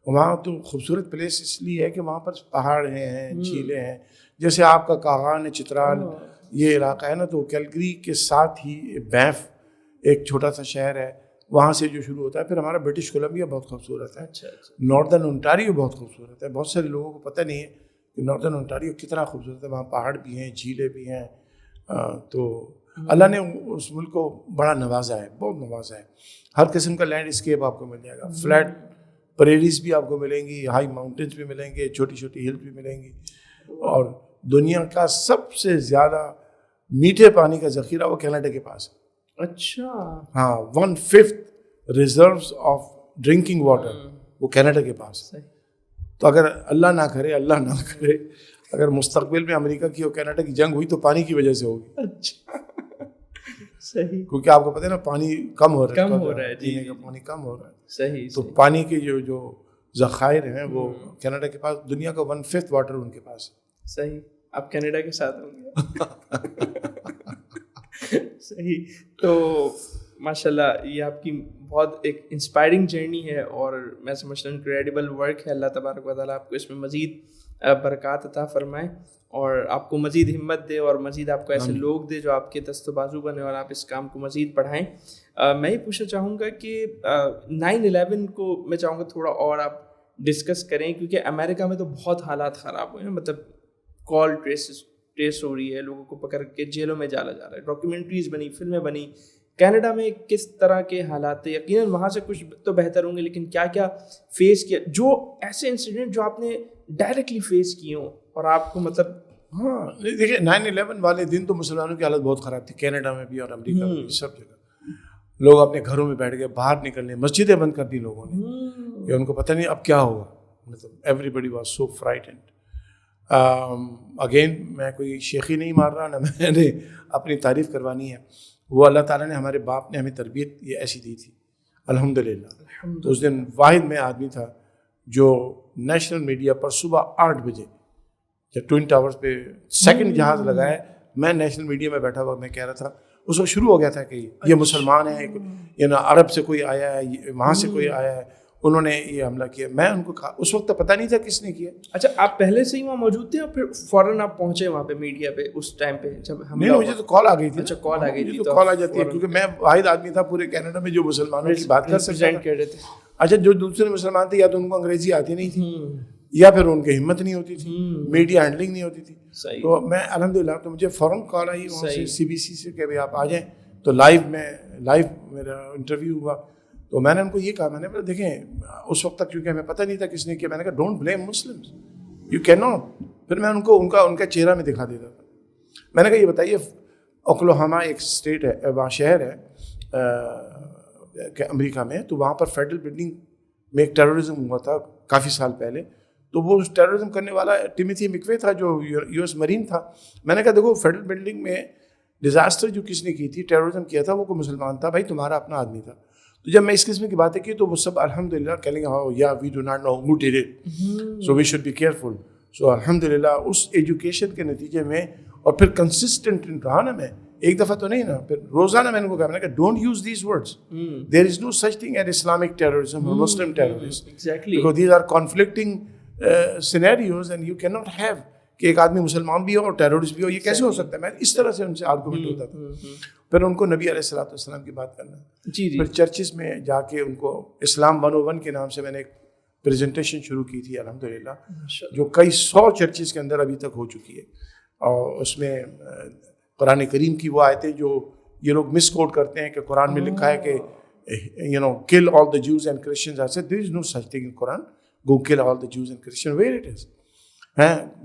وہاں تو خوبصورت پلیس اس لیے ہے کہ وہاں پر پہاڑ ہیں, جھیلیں ہیں. جیسے آپ کا کاغان ہے, چترال یہ علاقہ ہے نا, تو کیلگری کے ساتھ ہی بینف ایک چھوٹا سا شہر ہے, وہاں سے جو شروع ہوتا ہے. پھر ہمارا برٹش کولمبیا بہت خوبصورت ہے. ناردرن اونٹاریو بہت خوبصورت ہے. بہت سارے لوگوں کو پتہ نہیں ہے کہ ناردرن اونٹاریو کتنا خوبصورت ہے. وہاں پہاڑ بھی ہیں, جھیلیں بھی ہیں. تو اللہ نے اس ملک کو بڑا نوازا ہے, بہت نوازا ہے. ہر قسم کا لینڈ اسکیپ آپ کو مل جائے گا. فلیٹ پریریز بھی آپ کو ملیں گی, ہائی ماؤنٹینس بھی ملیں گے, چھوٹی چھوٹی ہلز بھی ملیں گی. اور دنیا کا سب سے زیادہ میٹھے پانی کا ذخیرہ وہ کینیڈا کے پاس ہے. اچھا, ہاں, 1/5 ریزروز آف ڈرنکنگ واٹر وہ کینیڈا کے پاس ہے. تو اگر اللہ نہ کرے اگر مستقبل میں امریکہ کی اور کینیڈا کی جنگ ہوئی تو پانی کی وجہ سے ہوگی. اچھا, صحیح, کیونکہ آپ کو پتہ ہے نا پانی کم ہو رہا ہے, پینے کا پانی کم ہو رہا ہے. صحیح. تو پانی کے جو ذخائر ہیں وہ کینیڈا کے پاس, دنیا کا 1/5 واٹر ان کے پاس ہے. صحیح, آپ کینیڈا کے ساتھ ہوں گے. صحیح. تو ماشاء اللہ یہ آپ کی بہت ایک انسپائرنگ جرنی ہے, اور میں سمجھتا ہوں انکریڈیبل ورک ہے. اللہ تبارک و تعالیٰ آپ کو اس میں مزید برکات عطا فرمائے, اور آپ کو مزید ہمت دے, اور مزید آپ کو ایسے لوگ دے جو آپ کے دست و بازو بنے, اور آپ اس کام کو مزید بڑھائیں. میں یہ پوچھنا چاہوں گا کہ 9/11 کو میں چاہوں گا تھوڑا اور آپ ڈسکس کریں, کیونکہ امریکہ میں تو بہت حالات خراب ہوئے ہیں. مطلب کال ٹریس ہو رہی ہے, لوگوں کو پکڑ کے جیلوں میں ڈالا جا رہا ہے, ڈاکیومنٹریز بنی, فلمیں بنی. کینیڈا میں کس طرح کے حالات ہیں؟ یقیناً وہاں سے کچھ تو بہتر ہوں گے, لیکن کیا کیا فیس کیا, جو ایسے انسیڈنٹ جو آپ نے ڈائریکٹلی فیس کیے ہوں اور آپ کو مطلب. ہاں دیکھیے 9/11 والے دن تو مسلمانوں کی حالت بہت خراب تھی, کینیڈا میں بھی اور امریکہ میں بھی, سب جگہ. لوگ اپنے گھروں میں بیٹھ گئے, باہر نکلنے, مسجدیں بند کر دی لوگوں نے, کہ ان کو پتہ نہیں اب کیا ہوگا. مطلب everybody was so frightened. Again میں کوئی شیخی نہیں مار رہا, نہ میں نے اپنی تعریف کروانی ہے. وہ اللہ تعالیٰ نے, ہمارے باپ نے ہمیں تربیت یہ ایسی دی تھی الحمد للہ. تو اس دن واحد میں آدمی تھا جو نیشنل میڈیا پر صبح 8 بجے جب ٹوئن ٹاورز پہ سیکنڈ جہاز لگائے, میں نیشنل میڈیا میں بیٹھا ہوا, میں کہہ رہا تھا اس وقت شروع ہو گیا تھا کہ یہ مسلمان ہیں, یا نا عرب سے کوئی آیا ہے, وہاں سے کوئی آیا ہے, انہوں نے یہ حملہ کیا. میں ان کو کہا, اس وقت پتہ نہیں تھا کس نے کیا. اچھا, آپ پہلے سے ہی وہاں موجود تھے اور پھر فوراً آپ پہنچے وہاں پہ میڈیا پہ اس ٹائم پہ جب نہیں, مجھے تو کال آ گئی تھی. اچھا, کال آ گئی تھی, تو کال آ جاتی ہے, کیونکہ میں واحد آدمی تھا پورے کینیڈا میں جو مسلمانوں کی بات کر رہے تھے. اچھا, جو دوسرے مسلمان تھے یا تو ان کو انگریزی آتی نہیں تھی, یا پھر ان کی ہمت نہیں ہوتی تھی, میڈیا ہینڈلنگ نہیں ہوتی تھی. تو میں الحمد للہ, تو مجھے فوراً کال آئی وہاں سے CBC سے کہ بھائی آپ آ جائیں. تو لائیو میرا انٹرویو ہوا. تو میں نے ان کو یہ کہا, میں نے بولا دیکھیں اس وقت تک کیونکہ ہمیں پتہ نہیں تھا کس نے کیا, میں نے کہا don't blame Muslims, you can not. پھر میں ان کو ان کا چہرہ میں دکھا دیتا تھا. میں نے کہا یہ بتائیے, اوکلاہوما ایک اسٹیٹ ہے, وہاں شہر ہے امریکہ میں, تو وہاں پر فیڈرل بلڈنگ میں ایک ٹیررزم ہوا تھا کافی سال پہلے. تو وہ ٹیررزم کرنے والا ٹیموتھی میکوے تھا جو US مرین تھا. میں نے کہا دیکھو فیڈرل بلڈنگ میں ڈیزاسٹر جو کس نے کی تھی, ٹیررزم کیا تھا, وہ کوئی مسلمان تھا, بھائی تمہارا اپنا آدمی تھا. تو جب میں اس قسم کی باتیں کی تو وہ سب الحمد للہ کہنے لگے, ہاں یا we do not know who did it, so we should be careful. So الحمد للہ اس ایجوکیشن کے نتیجے میں, اور پھر کنسسٹنٹ رہا نا میں, ایک دفعہ تو نہیں نا, پھر روزانہ میں نے کو کہا, میں نے کہا don't use these words, there is no such thing as Islamic terrorism اور Muslim terrorism, because these are conflicting scenarios and you can not have کہ ایک آدمی مسلمان بھی ہو اور ٹیررسٹ بھی ہو, یہ کیسے ہو سکتا ہے. میں اس طرح سے ان سے آرگومنٹ ہوتا تھا. پھر ان کو نبی علیہ الصلوۃ والسلام کی بات کرنا, پھر چرچز میں جا کے ان کو اسلام 101 کے نام سے میں نے ایک پریزنٹیشن شروع کی تھی الحمد للہ, جو کئی 100 چرچز کے اندر ابھی تک ہو چکی ہے. اور اس میں قرآن کریم کی وہ آیتیں جو یہ لوگ مس کوٹ کرتے ہیں کہ قرآن میں لکھا ہے کہ kill all the Jews and Christians. I said, there is no such thing in Quran. Go kill all the Jews and Christians. Where it is?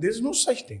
there is no such thing.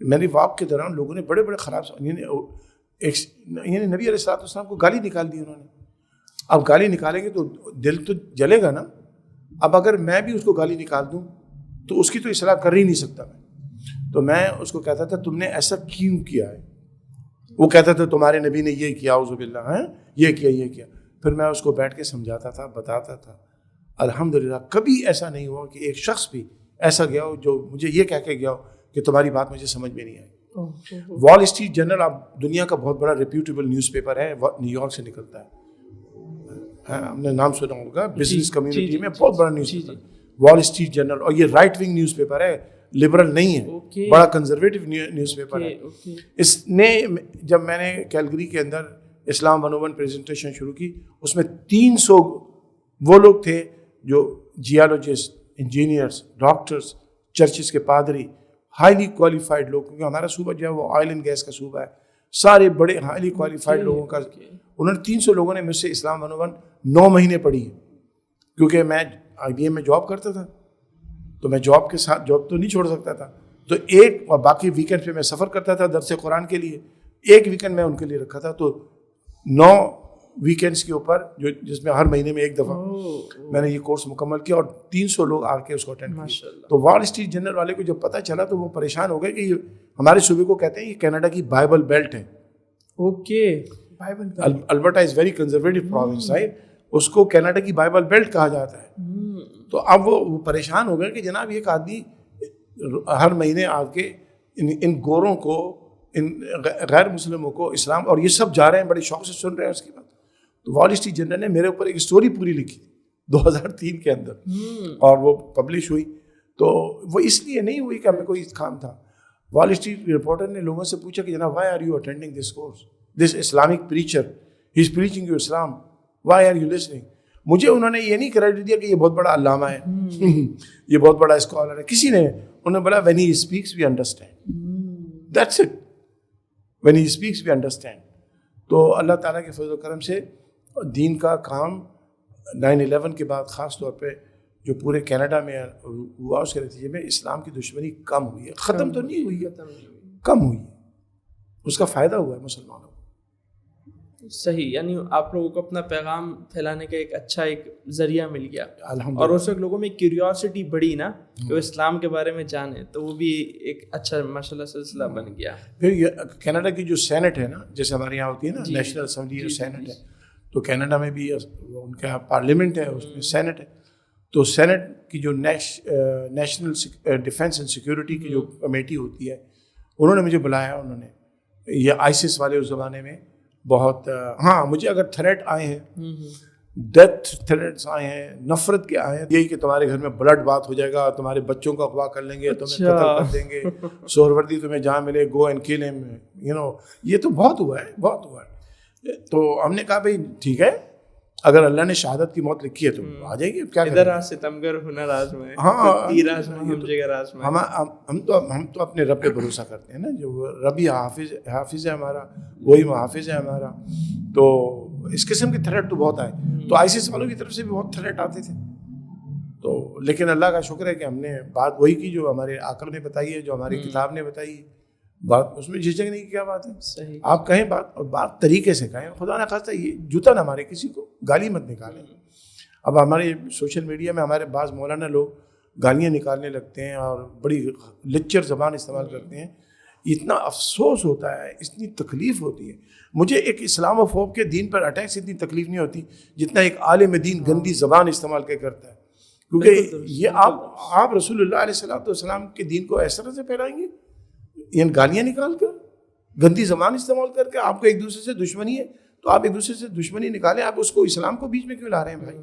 میری واک کے دوران لوگوں نے بڑے بڑے خراب یعنی نبی علیہ السلام کو گالی نکال دی انہوں نے. اب گالی نکالیں گے تو دل تو جلے گا نا. اب اگر میں بھی اس کو گالی نکال دوں تو اس کی تو اصلاح کر ہی نہیں سکتا میں. تو میں اس کو کہتا تھا تم نے ایسا کیوں کیا ہے. وہ کہتا تھا تمہارے نبی نے یہ کیا اعوذ باللہ ہے یہ کیا. پھر میں اس کو بیٹھ کے سمجھاتا تھا بتاتا تھا. الحمدللہ کبھی ایسا نہیں ہوا کہ ایک شخص بھی ایسا گیا ہو جو مجھے یہ کہہ کے گیا ہو کہ تمہاری بات مجھے سمجھ میں نہیں آئی. وال اسٹریٹ جرنل اب دنیا کا بہت بڑا ریپیوٹیبل نیوز پیپر ہے, نیو یارک سے نکلتا ہے. ہم نے نام سنا ہوگا, بزنس کمیونٹی میں بہت بڑا newspaper Wall Street Journal. اور یہ رائٹ ونگ نیوز پیپر ہے, لبرل نہیں ہے, بڑا کنزرویٹو نیوز پیپر ہے. اس نے جب میں نے کیلگری کے اندر اسلام 101 پریزنٹیشن شروع کی, اس میں 300 وہ لوگ تھے جو جیالوجسٹ, انجینئرس, ڈاکٹرس, چرچز کے پادری, ہائیلی کوالیفائڈ لوگ, کیونکہ ہمارا صوبہ جو ہے وہ آئل اینڈ گیس کا صوبہ ہے, سارے بڑے ہائیلی کوالیفائڈ لوگوں کا. انہوں نے 300 لوگوں نے مجھ سے اسلام 101 9 مہینے پڑھی ہے. کیونکہ میں IBM میں جاب کرتا تھا تو میں جاب کے ساتھ جاب تو نہیں چھوڑ سکتا تھا, تو ایک اور باقی ویکینڈ پہ میں سفر کرتا تھا درس قرآن کے لیے. ایک ویکینڈ میں ان کے لیے رکھا تھا, تو 9 ویکینڈس کے اوپر جو جس میں ہر مہینے میں ایک دفعہ میں نے یہ کورس مکمل کیا, اور 300 لوگ آ کے اس کو اٹینڈ کیا. تو وال اسٹریٹ جرنل والے کو جب پتہ چلا تو وہ پریشان ہو گئے کہ یہ ہمارے صوبے کو کہتے ہیں یہ کینیڈا کی بائبل بیلٹ ہے. Okay, Alberta is very conservative province, right, اس کو کینیڈا کی بائبل بیلٹ کہا جاتا ہے. تو اب وہ پریشان ہو گئے کہ جناب ایک آدمی ہر مہینے آ کے ان گوروں کو, ان غیر مسلموں کو اسلام, اور یہ سب جا رہے ہیں بڑے شوق سے سن رہے ہیں اس کی بات. تو وال اسٹریٹ جرنل نے میرے اوپر ایک اسٹوری پوری لکھی 2003 کے اندر, اور وہ پبلش ہوئی. تو وہ اس لیے نہیں ہوئی کہ ہمیں کوئی کام تھا. وال اسٹریٹ رپورٹر نے لوگوں سے پوچھا کہ جناب why are you attending this course, this Islamic preacher he is preaching you Islam, why are you listening. مجھے انہوں نے یہ نہیں کریڈٹ دیا کہ یہ بہت بڑا علامہ ہے, یہ بہت بڑا اسکالر ہے, کسی نے. انہوں نے بولا when he speaks we understand, that's it, when he speaks we understand. تو اللہ تعالیٰ کے فضل و کرم سے دین کا کام 9/11 کے بعد خاص طور پہ جو پورے کینیڈا میں ہوا, اس کے نتیجے میں اسلام کی دشمنی کم ہوئی ہے. ختم تو نہیں ہوئی ہے, کم ہوئی ہے. اس کا فائدہ ہوا ہے مسلمانوں کو. صحیح, یعنی آپ لوگوں کو اپنا پیغام پھیلانے کا ایک اچھا ایک ذریعہ مل گیا, اور اس وقت لوگوں میں کیوریوسٹی بڑھی نا کہ وہ اسلام کے بارے میں جانیں, تو وہ بھی ایک اچھا ماشاءاللہ سلسلہ بن گیا. پھر کینیڈا کی جو سینٹ ہے نا, جیسے ہمارے یہاں ہوتی ہے نا نیشنل اسمبلی اور سینٹ ہے, تو کینیڈا میں بھی ان کا پارلیمنٹ ہے, اس میں سینٹ ہے. تو سینٹ کی جو نیشنل ڈیفینس اینڈ سیکورٹی کی جو کمیٹی ہوتی ہے, انہوں نے مجھے بلایا. انہوں نے یہ ISIS والے اس زمانے میں بہت, ہاں مجھے اگر تھریٹ آئے ہیں, ڈیتھ تھریٹس آئے ہیں, نفرت کے آئے ہیں, یہی کہ تمہارے گھر میں بلڈ بات ہو جائے گا, تمہارے بچوں کا اغوا کر لیں گے, تمہیں قتل کر دیں گے, سہروردی تمہیں جہاں ملے گو اینڈ کل ہم, یو نو, یہ تو بہت ہوا ہے, بہت ہوا ہے. تو ہم نے کہا بھائی ٹھیک ہے, اگر اللہ نے شہادت کی موت لکھی ہے تو آ جائے گی. کیا ادھر ستمگر ہنر آزمائے, ہاں تیر آزمائے, ہم جگر آزمائے. ہم تو اپنے رب پہ بھروسہ کرتے ہیں نا, جو رب ہی حافظ ہے ہمارا, وہی محافظ ہے ہمارا. تو اس قسم کے تھریٹ تو بہت آئے. تو ISIS والوں کی طرف سے بھی بہت تھریٹ آتے تھے. تو لیکن اللہ کا شکر ہے کہ ہم نے بات وہی کی جو ہمارے آقا نے بتائی ہے, جو ہماری کتاب نے بتائی ہے. بات اس میں جھجک نہیں, کیا بات ہے, آپ کہیں بات طریقے سے کہیں, خدا نہ خواستہ یہ جوتا نہ مارے کسی کو, گالی مت نکالیں. اب ہمارے سوشل میڈیا میں ہمارے بعض مولانا لوگ گالیاں نکالنے لگتے ہیں اور بڑی لچر زبان استعمال کرتے ہیں. اتنا افسوس ہوتا ہے, اتنی تکلیف ہوتی ہے. مجھے ایک اسلام و فوب کے دین پر اٹیک سے اتنی تکلیف نہیں ہوتی جتنا ایک عالم دین گندی زبان استعمال کے کرتا ہے. کیونکہ یہ آپ رسول اللہ علیہ السلام کے دین کو اس طرح سے پھیلائیں گے, یعنی گالیاں نکال کر, گندی زبان استعمال کر کے. آپ کو ایک دوسرے سے دشمنی ہے تو آپ ایک دوسرے سے دشمنی نکالیں, آپ اس کو اسلام کو بیچ میں کیوں لا رہے ہیں بھائی؟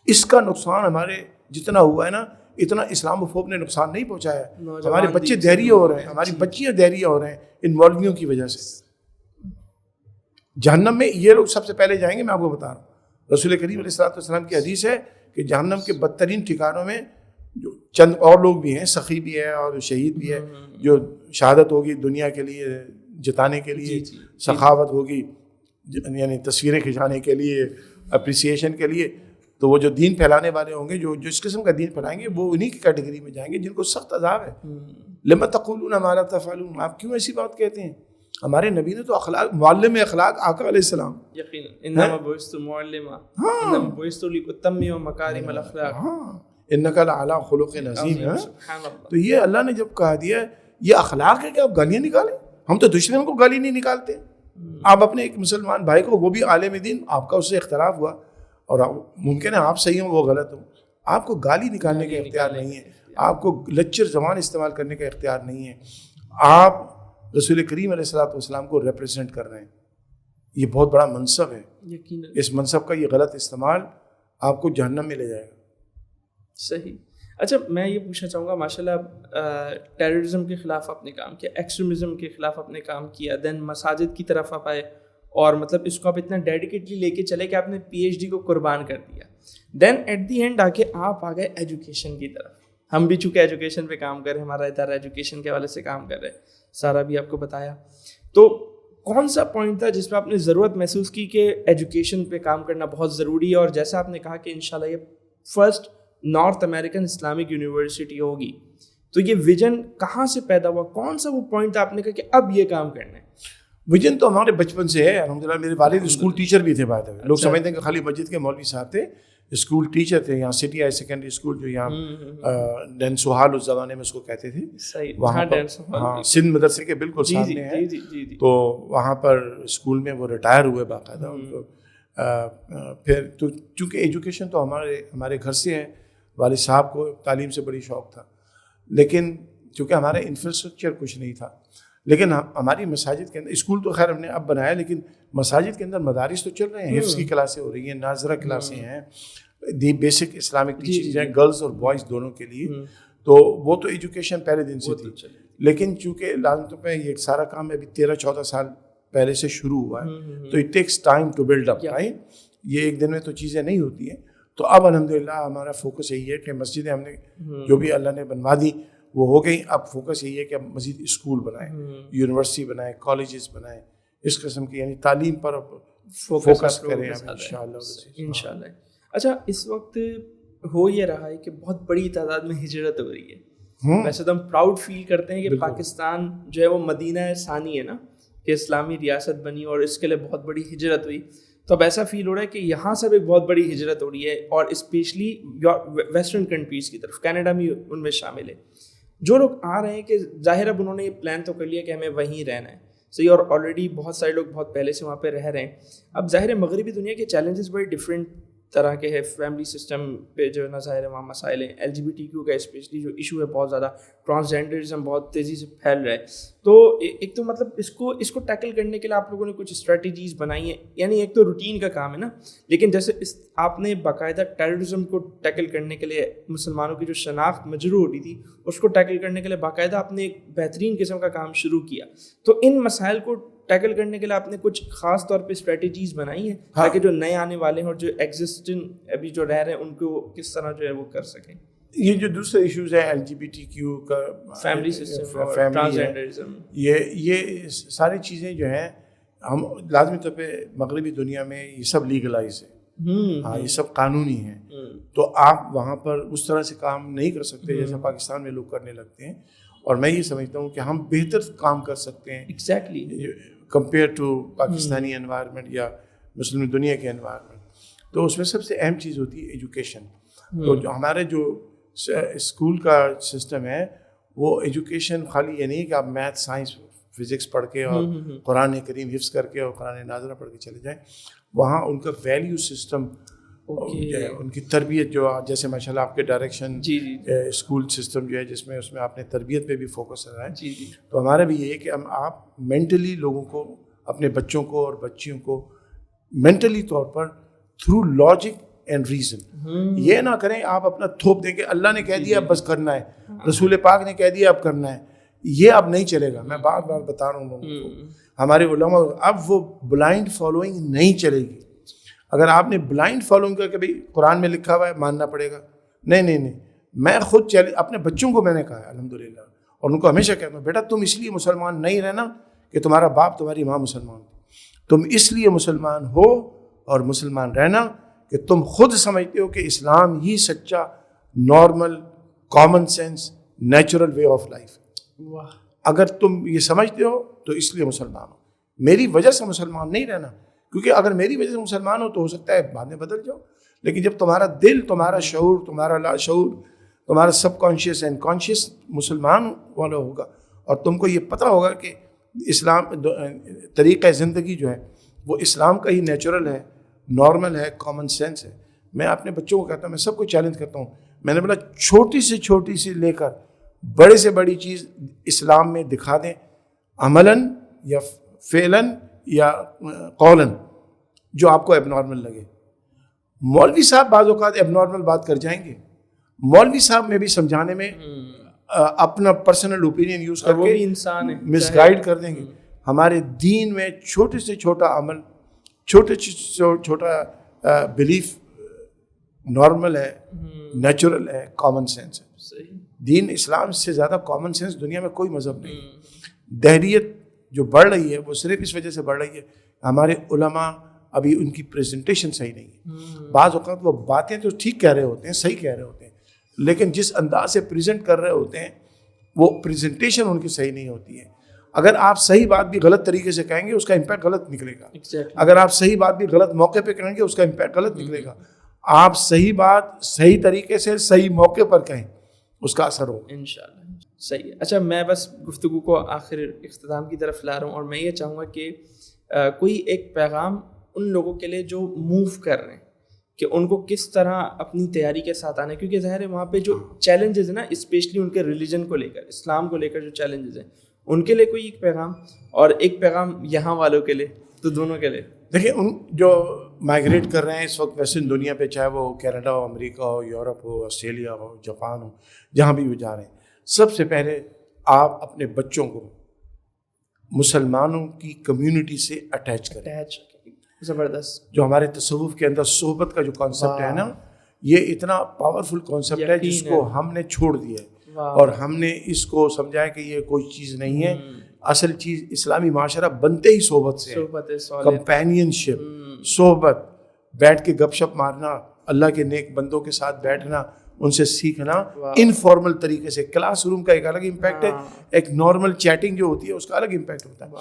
اس کا نقصان ہمارے جتنا ہوا ہے نا, اتنا اسلام و فوب نے نقصان نہیں پہنچایا ہے. ہمارے بچے دہریہ ہو رہے ہیں, ہماری بچیاں دہریہ ہو رہے ہیں ان مولویوں کی وجہ سے. جہنم میں یہ لوگ سب سے پہلے جائیں گے, میں آپ کو بتا رہا ہوں. رسول کریم علیہ السلام کی حدیث ہے کہ جہنم کے بدترین ٹھکانوں میں جو چند اور لوگ بھی ہیں, سخی بھی ہے اور شہید بھی ہے, جو شہادت ہوگی دنیا کے لیے جتانے کے لیے, سخاوت ہوگی یعنی تصویریں کھنچانے کے لیے, اپریسیشن کے لیے. تو وہ جو دین پھیلانے والے ہوں گے, جو اس قسم کا دین پھیلائیں گے, وہ انہی کی کیٹیگری میں جائیں گے جن کو سخت عذاب ہے. لما تقولون ما لا تفعلون، آپ کیوں ایسی بات کہتے ہیں؟ ہمارے نبی نے تو اخلاق، معلم اخلاق آقا علیہ السلام، یقینا انما بعثت معلما انما بعثت لاتمم مکارم الاخلاق، انک لعلی خلق عظیم. سبحان اللہ. تو یہ اللہ نے جب کہا دیا یہ اخلاق ہے کہ آپ گالیاں نکالیں. ہم تو دشمن کو گالی نہیں نکالتے. آپ اپنے ایک مسلمان بھائی کو، وہ بھی عالم دین، آپ کا اس سے اختلاف ہوا اور ممکن ہے آپ صحیح ہوں وہ غلط ہوں، آپ کو گالی نکالنے کا اختیار نہیں ہے، آپ کو لچر زبان استعمال کرنے کا اختیار نہیں ہے. آپ رسول کریم علیہ الصلوۃ والسلام کو ریپرزینٹ کر رہے ہیں. یہ بہت بڑا منصب ہے. اس منصب کا یہ غلط استعمال آپ کو جہنم میں لے جائے گا. صحیح. اچھا میں یہ پوچھنا چاہوں گا، ماشاء اللہ ٹیررزم کے خلاف آپ نے کام کیا، ایکسٹریمزم کے خلاف آپ نے کام کیا، دین مساجد کی طرف آپ آئے اور مطلب اس کو آپ اتنا ڈیڈیکیٹلی لے کے چلے کہ آپ نے پی ایچ ڈی کو قربان کر دیا. دین ایٹ دی اینڈ آ کے آپ آ گئے ایجوکیشن کی طرف. ہم بھی چونکہ ایجوکیشن پہ کام کر رہے ہیں، ہمارا ادارہ ایجوکیشن کے حوالے سے کام کر رہے ہیں، سارا بھی آپ کو بتایا. تو کون سا پوائنٹ تھا جس پہ آپ نے ضرورت محسوس کی کہ ایجوکیشن پہ کام کرنا بہت ضروری ہے، اور جیسا آپ نے کہا کہ انشاءاللہ یہ first north American Islamic university ہوگی، تو یہ ویژن کہاں سے پیدا ہوا؟ کون سا وہ پوائنٹ تھا آپ نے کہا کہ اب یہ کام کرنا ہے؟ ویژن تو ہمارے بچپن سے ہے الحمدللہ. میرے والد اسکول ٹیچر بھی تھے. بات ہے لوگ سمجھتے ہیں کہ خالی مسجد کے مولوی صاحب تھے، اسکول ٹیچر تھے. یہاں سٹی ہائی سیکنڈری اسکول جو یہاں ڈین سہال اس زمانے میں اس کو کہتے تھے، وہاں پر ہاں سندھ مدرسے کے بالکل سامنے ہے. تو وہاں پر اسکول میں وہ ریٹائر ہوئے باقاعدہ. ان کو پھر تو چونکہ ایجوکیشن تو ہمارے گھر سے ہے، والد صاحب کو تعلیم سے بڑی شوق تھا، لیکن چونکہ ہمارا انفراسٹرکچر کچھ نہیں تھا. لیکن ہماری مساجد کے اندر، اسکول تو خیر ہم نے اب بنایا، لیکن مساجد کے اندر مدارس تو چل رہے ہیں، حفظ کی کلاسیں ہو رہی ہیں، ناظرہ کلاسیں ہیں، بیسک اسلامک ٹیچنگ ہیں گرلز اور بوائز دونوں کے لیے. تو وہ تو ایجوکیشن پہلے دن سے تھی. لیکن چونکہ لازم طور پہ یہ سارا کام ابھی 13-14 سال پہلے سے شروع ہوا ہے، تو it takes time to build up. یہ ایک دن میں تو چیزیں نہیں ہوتی ہیں. تو اب الحمدللہ ہمارا فوکس یہی ہے کہ مسجدیں ہم نے جو بھی اللہ نے بنوا دی وہ ہو گئی. اب فوکس یہی ہے کہ اب مزید اسکول بنائیں، یونیورسٹی بنائیں، کالجز بنائیں، اس قسم کی یعنی تعلیم پر فوکس کریں انشاءاللہ. اچھا اس وقت ہو یہ رہا ہے کہ بہت بڑی تعداد میں ہجرت ہو رہی ہے. ویسے تو ہم پراؤڈ فیل کرتے ہیں کہ پاکستان جو ہے وہ مدینہ ثانی ہے نا، کہ اسلامی ریاست بنی اور اس کے لیے بہت بڑی ہجرت ہوئی. تو اب ایسا فیل ہو رہا ہے کہ یہاں سے بھی بہت بڑی ہجرت ہو رہی ہے، اور اسپیشلی ویسٹرن کنٹریز کی طرف، کینیڈا بھی ان میں شامل ہے. جو لوگ آ رہے ہیں کہ ظاہر اب انہوں نے یہ پلان تو کر لیا کہ ہمیں وہیں رہنا ہے، صحیح، اور آلریڈی بہت سارے لوگ بہت پہلے سے وہاں پہ رہ رہے ہیں. اب ظاہر ہے مغربی دنیا کے چیلنجز بڑے ڈفرینٹ طرح کے ہے. فیملی سسٹم پہ جو ہے نا ظاہر ہے وہاں مسائل ہیں، LGBTQ کا اسپیشلی جو ایشو ہے بہت زیادہ، ٹرانسجینڈرزم بہت تیزی سے پھیل رہا ہے. تو ایک تو مطلب اس کو ٹیکل کرنے کے لیے آپ لوگوں نے کچھ اسٹریٹجیز بنائی ہیں، یعنی ایک تو روٹین کا کام ہے نا، لیکن جیسے آپ نے باقاعدہ ٹیررزم کو ٹیکل کرنے کے لیے مسلمانوں کی جو شناخت مجروح ہو رہی تھی اس کو ٹیکل کرنے کے لیے باقاعدہ آپ نے ایک بہترین قسم کا کام شروع کیا. تو ان مسائل کو ٹیکل کرنے کے لیے آپ نے کچھ خاص طور پہ اسٹریٹجیز بنائی ہیں تاکہ جو نئے آنے والے ہیں اور جو ایگزسٹنگ ابھی جو رہ رہے ہیں ان کو کس طرح جو ہے وہ کر سکیں؟ یہ جو دوسرے ایشوز ہیں LGBTQ کا، فیملی سسٹم، ٹرانسجینڈرزم، یہ ساری چیزیں جو ہیں ہم لازمی طور پہ مغربی دنیا میں یہ سب لیگلائز ہے، ہاں یہ سب قانونی ہیں. تو آپ وہاں پر اس طرح سے کام نہیں کر سکتے جیسے پاکستان میں لوگ کرنے لگتے ہیں. اور میں یہ سمجھتا ہوں کہ ہم بہتر کام کر سکتے ہیں exactly compare to Pakistani environment یا مسلم دنیا کے انوائرمنٹ. تو اس میں سب سے اہم چیز ہوتی ہے ایجوکیشن. تو جو ہمارے جو اسکول کا سسٹم ہے وہ ایجوکیشن خالی یہ نہیں کہ آپ میتھ، سائنس، فزکس پڑھ کے اور قرآن کریم حفظ کر کے اور قرآن ناظرہ پڑھ کے چلے جائیں. وہاں ان کا ویلیو سسٹم، ان کی تربیت جو جیسے ماشاء اللہ آپ کے ڈائریکشن اسکول سسٹم جو ہے جس میں اس میں آپ نے تربیت پہ بھی فوکس کر رہا ہے. تو ہمارا بھی یہ ہے کہ آپ مینٹلی لوگوں کو، اپنے بچوں کو اور بچیوں کو مینٹلی طور پر تھرو لاجک اینڈ ریزن یہ نہ کریں آپ اپنا تھوپ دیں کہ اللہ نے کہہ دیا اب بس کرنا ہے، رسول پاک نے کہہ دیا اب کرنا ہے. یہ اب نہیں چلے گا. میں بار بار بتا رہا ہوں لوگوں کو، ہمارے علماء، اب وہ بلائنڈ فالوئنگ نہیں چلے گی. اگر آپ نے بلائنڈ فالوئنگ کر کے بھائی قرآن میں لکھا ہوا ہے ماننا پڑے گا، نہیں. میں خود اپنے بچوں کو میں نے کہا ہے الحمدللہ، اور ان کو ہمیشہ کہتا ہوں بیٹا تم اس لیے مسلمان نہیں رہنا کہ تمہارا باپ تمہاری ماں مسلمان تھی، تم اس لیے مسلمان ہو اور مسلمان رہنا کہ تم خود سمجھتے ہو کہ اسلام ہی سچا، normal, common sense, natural way of life. واہ. اگر تم یہ سمجھتے ہو تو اس لیے مسلمان ہو. میری وجہ سے مسلمان نہیں رہنا, کیونکہ اگر میری وجہ سے مسلمان ہو تو ہو سکتا ہے بعد میں بدل جاؤ, لیکن جب تمہارا دل, تمہارا شعور, تمہارا لاشعور, تمہارا سب کانشیس اینڈ کانشیس مسلمان والا ہوگا, اور تم کو یہ پتہ ہوگا کہ اسلام طریقہ زندگی جو ہے وہ اسلام کا ہی نیچرل ہے, نارمل ہے, کامن سینس ہے. میں اپنے بچوں کو کہتا ہوں, میں سب کو چیلنج کرتا ہوں, میں نے بولا چھوٹی سے لے کر بڑے سے بڑی چیز اسلام میں دکھا دیں, عملاً یا فعلاً یا قولاً, جو آپ کو ایب نارمل لگے. مولوی صاحب بعض اوقات ایب نارمل بات کر جائیں گے, مولوی صاحب میں بھی سمجھانے میں اپنا پرسنل اوپینین یوز کر کے انسان مس گائیڈ کر دیں گے. ہمارے دین میں چھوٹے سے چھوٹا عمل, چھوٹے سے چھوٹا بلیف نارمل ہے, نیچرل ہے, کامن سینس ہے. دین اسلام سے زیادہ کامن سینس دنیا میں کوئی مذہب نہیں. دہریت جو بڑھ رہی ہے وہ صرف اس وجہ سے بڑھ رہی ہے ہمارے علماء ابھی ان کی پریزنٹیشن صحیح نہیں ہے. بعض اوقات وہ باتیں تو ٹھیک کہہ رہے ہوتے ہیں, صحیح کہہ رہے ہوتے ہیں, لیکن جس انداز سے پریزنٹ کر رہے ہوتے ہیں وہ پریزنٹیشن ان کی صحیح نہیں ہوتی ہے. اگر آپ صحیح بات بھی غلط طریقے سے کہیں گے اس کا امپیکٹ غلط نکلے گا. اگر آپ صحیح بات بھی غلط موقع پہ کہیں گے اس کا امپیکٹ غلط نکلے گا. آپ صحیح بات صحیح طریقے سے صحیح موقع پر کہیں, اس کا اثر ہوگا انشاءاللہ. صحیح. اچھا, میں بس گفتگو کو آخر اختتام کی طرف لا رہا ہوں, اور میں یہ چاہوں گا کہ کوئی ایک پیغام ان لوگوں کے لیے جو موو کر رہے ہیں کہ ان کو کس طرح اپنی تیاری کے ساتھ آنا ہے, کیونکہ ظاہر ہے وہاں پہ جو چیلنجز ہیں نا, اسپیشلی ان کے ریلیجن کو لے کر, اسلام کو لے کر جو چیلنجز ہیں, ان کے لیے کوئی ایک پیغام, اور ایک پیغام یہاں والوں کے لیے, تو دونوں کے لیے. دیکھیں, ان جو مائگریٹ کر رہے ہیں اس وقت ویسٹرن دنیا پہ, چاہے وہ کینیڈا ہو, امریکہ ہو, یورپ ہو, آسٹریلیا ہو, جاپان ہو, جہاں بھی وہ جا رہے ہیں, سب سے پہلے آپ اپنے بچوں کو مسلمانوں کی کمیونٹی سے اٹیچ کریں. زبردست. جو ہمارے تصوف کے اندر صحبت کا جو کانسیپٹ ہے نا, یہ اتنا پاورفل کانسیپٹ ہے جس کو ہم نے چھوڑ دیا ہے, اور ہم نے اس کو سمجھا ہے کہ یہ کوئی چیز نہیں ہے. اصل چیز اسلامی معاشرہ بنتے ہی صحبت سے, کمپینین شپ, صحبت, بیٹھ کے گپ شپ مارنا, اللہ کے نیک بندوں کے ساتھ بیٹھنا, ان سے سیکھنا انفارمل طریقے سے. کلاس روم کا ایک الگ امپیکٹ ہے, ایک نارمل چیٹنگ جو ہوتی ہے اس کا الگ امپیکٹ ہوتا ہے.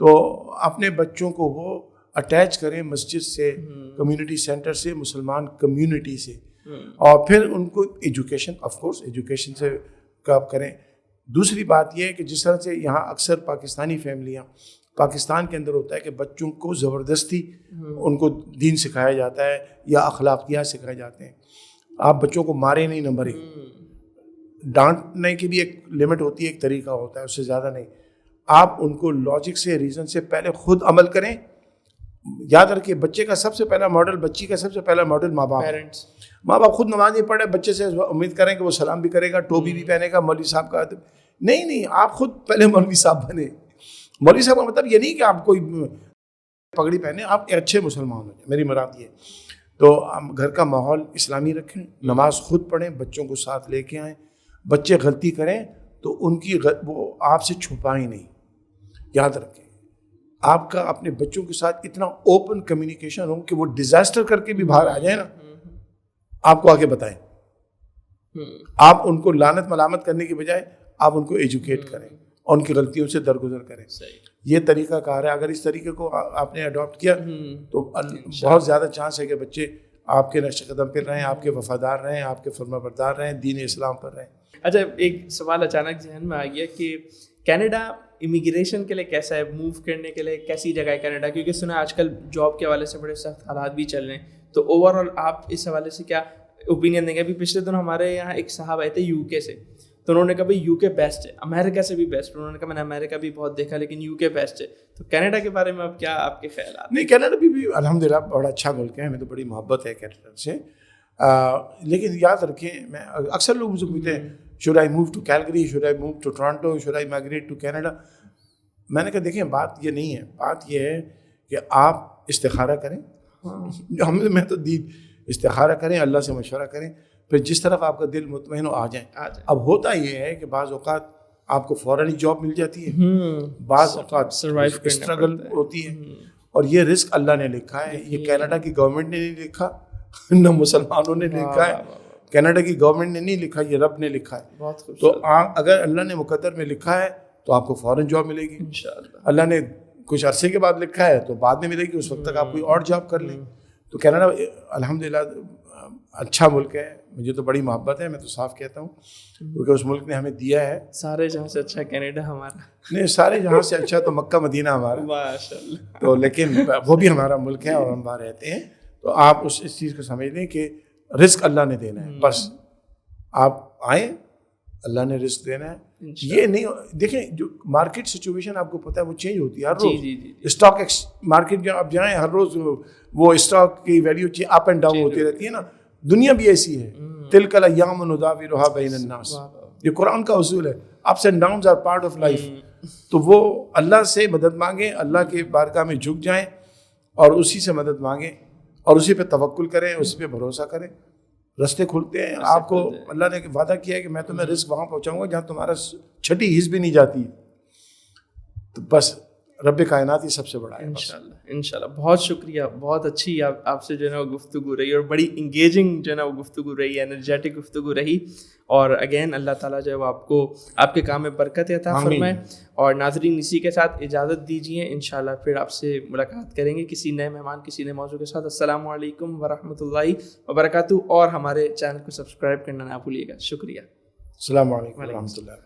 تو اپنے بچوں کو وہ اٹیچ کریں مسجد سے, کمیونٹی سینٹر سے, مسلمان کمیونٹی سے, اور پھر ان کو ایجوکیشن, آف کورس ایجوکیشن سے کب کریں. دوسری بات یہ ہے کہ جس طرح سے یہاں اکثر پاکستانی فیملیاں, پاکستان کے اندر ہوتا ہے کہ بچوں کو زبردستی ان کو دین سکھایا جاتا ہے یا اخلاقیات سکھائے جاتے ہیں. آپ بچوں کو مارے نہیں, نمبر 1. ڈانٹنے کی بھی ایک لمٹ ہوتی ہے, ایک طریقہ ہوتا ہے, اس سے زیادہ نہیں. آپ ان کو لاجک سے, ریزن سے پہلے خود عمل کریں. یاد رکھیے, بچے کا سب سے پہلا ماڈل, بچی کا سب سے پہلا ماڈل ماں باپ. ماں باپ خود نماز نہیں پڑھے, بچے سے امید کریں کہ وہ سلام بھی کرے گا, ٹوپی بھی پہنے گا, مولوی صاحب کا نہیں, آپ خود پہلے مولوی صاحب بنے. مولوی صاحب کا مطلب یہ نہیں کہ آپ کوئی پگڑی پہنے, آپ اچھے مسلمان ہو جائیں, میری مراد یہ. تو گھر کا ماحول اسلامی رکھیں, نماز خود پڑھیں, بچوں کو ساتھ لے کے آئیں. بچے غلطی کریں تو ان کی وہ آپ سے چھپائیں نہیں. یاد رکھیں, آپ کا اپنے بچوں کے ساتھ اتنا اوپن کمیونیکیشن ہو کہ وہ ڈیزاسٹر کر کے بھی باہر آ جائیں نا, آپ کو آگے بتائیں. آپ ان کو لعنت ملامت کرنے کی بجائے آپ ان کو ایجوکیٹ کریں, اور ان کی غلطیوں سے درگزر کریں. یہ طریقہ کار ہے. اگر اس طریقے کو آپ نے اڈاپٹ کیا تو بہت زیادہ چانس ہے کہ بچے آپ کے نقش قدم پہ رہیں, آپ کے وفادار رہیں, آپ کے فرما بردار رہیں, دین اسلام پر رہیں. اچھا, ایک سوال اچانک ذہن میں آ گیا کہ کینیڈا امیگریشن کے لیے کیسا ہے, موو کرنے کے لیے کیسی جگہ ہے کینیڈا, کیونکہ سنا آج کل جاب کے حوالے سے بڑے سخت حالات بھی چل رہے ہیں, تو اوور آل آپ اس حوالے سے کیا اوپینین دیں گے؟ ابھی پچھلے دنوں ہمارے یہاں ایک صاحب آئے تھے یو کے سے, تو انہوں نے کہا بھائی یو کے بیسٹ ہے, امریکہ سے بھی بیسٹ. انہوں نے کہا میں نے امریکہ بھی بہت دیکھا لیکن یو کے بیسٹ ہے. تو کینیڈا کے بارے میں اب کیا آپ کے خیالات؟ نہیں, کینیڈا بھی الحمدللہ بڑا اچھا ملک ہے, ہمیں تو بڑی محبت ہے کینیڈا سے. لیکن یاد رکھیں, میں اکثر لوگ مجھے پوچھتے ہیں should I move to Calgary, should I move to Toronto, should I migrate to Canada. میں نے کہا دیکھیں, بات یہ نہیں ہے. بات یہ ہے کہ آپ استخارہ کریں, میں تو استخارہ کریں, اللہ سے مشورہ کریں, پھر جس طرف آپ کا دل مطمئن ہو آ جائیں. اب ہوتا یہ ہے کہ بعض اوقات آپ کو فوراً ہی جاب مل جاتی ہے, بعض اوقات اسٹرگل ہوتی ہے, اور یہ رسک اللہ نے لکھا ہے. یہ کینیڈا کی گورنمنٹ نے نہیں لکھا, نہ مسلمانوں نے لکھا ہے, کینیڈا کی گورنمنٹ نے نہیں لکھا، یہ رب نے لکھا ہے. بہت خوب. تو اگر اللہ نے مقدر میں لکھا ہے تو آپ کو فوراً جاب ملے گی. انشاءاللہ. اللہ نے کچھ عرصے کے بعد لکھا ہے تو بعد میں ملے گی، اس وقت تک آپ کوئی اور جاب کر لیں. تو کینیڈا الحمدللہ اچھا ملک ہے، مجھے تو بڑی محبت ہے، میں تو صاف کہتا ہوں، کیونکہ اس ملک نے ہمیں دیا ہے. سارے جہاں سے اچھا کینیڈا ہمارا. نہیں، سارے جہاں سے اچھا تو مکہ مدینہ ہمارا. ماشاءاللہ. تو لیکن وہ بھی ہمارا ملک ہے اور ہم وہاں رہتے ہیں. تو آپ اس چیز کو سمجھ لیں کہ رزق اللہ نے دینا ہے، بس آپ آئیں، اللہ نے رزق دینا ہے. یہ نہیں دیکھیں جو مارکیٹ سچویشن آپ کو پتہ ہے وہ چینج ہوتی ہے ہر روز. اسٹاک مارکیٹ جہاں آپ جائیں ہر روز وہ اسٹاک کی ویلیو اپ اینڈ ڈاؤن ہوتی رہتی ہے نا. دنیا بھی ایسی ہے. تلک الایام نداولها بین الناس، یہ قرآن کا اصول ہے. Ups and downs are part of life. تو وہ اللہ سے مدد مانگیں، اللہ کے بارگاہ میں جھک جائیں اور اسی سے مدد مانگیں اور اسی پہ توکل کریں، اسی پہ بھروسہ کریں. رستے کھلتے ہیں. آپ کو اللہ نے وعدہ کیا ہے کہ میں تمہیں رزق وہاں پہنچاؤں گا جہاں تمہارا چھٹی حص بھی نہیں جاتی. تو بس رب کائنات ہی سب سے بڑا ہے. انشاءاللہ انشاءاللہ. بہت شکریہ، بہت اچھی آپ سے جو ہے نا وہ گفتگو رہی اور بڑی انگیجنگ جو ہے نا وہ گفتگو رہی، انرجیٹک گفتگو رہی. اور اگین اللہ تعالیٰ جو ہے وہ آپ کو آپ کے کام میں برکت عطا فرمائے. اور ناظرین اسی کے ساتھ اجازت دیجیے، انشاءاللہ پھر آپ سے ملاقات کریں گے کسی نئے مہمان کسی نئے موضوع کے ساتھ. السلام علیکم ورحمۃ اللہ وبرکاتہ. اور ہمارے چینل کو سبسکرائب کرنا نہ بھولیے گا. شکریہ. السلام علیکم ورحمۃ اللہ.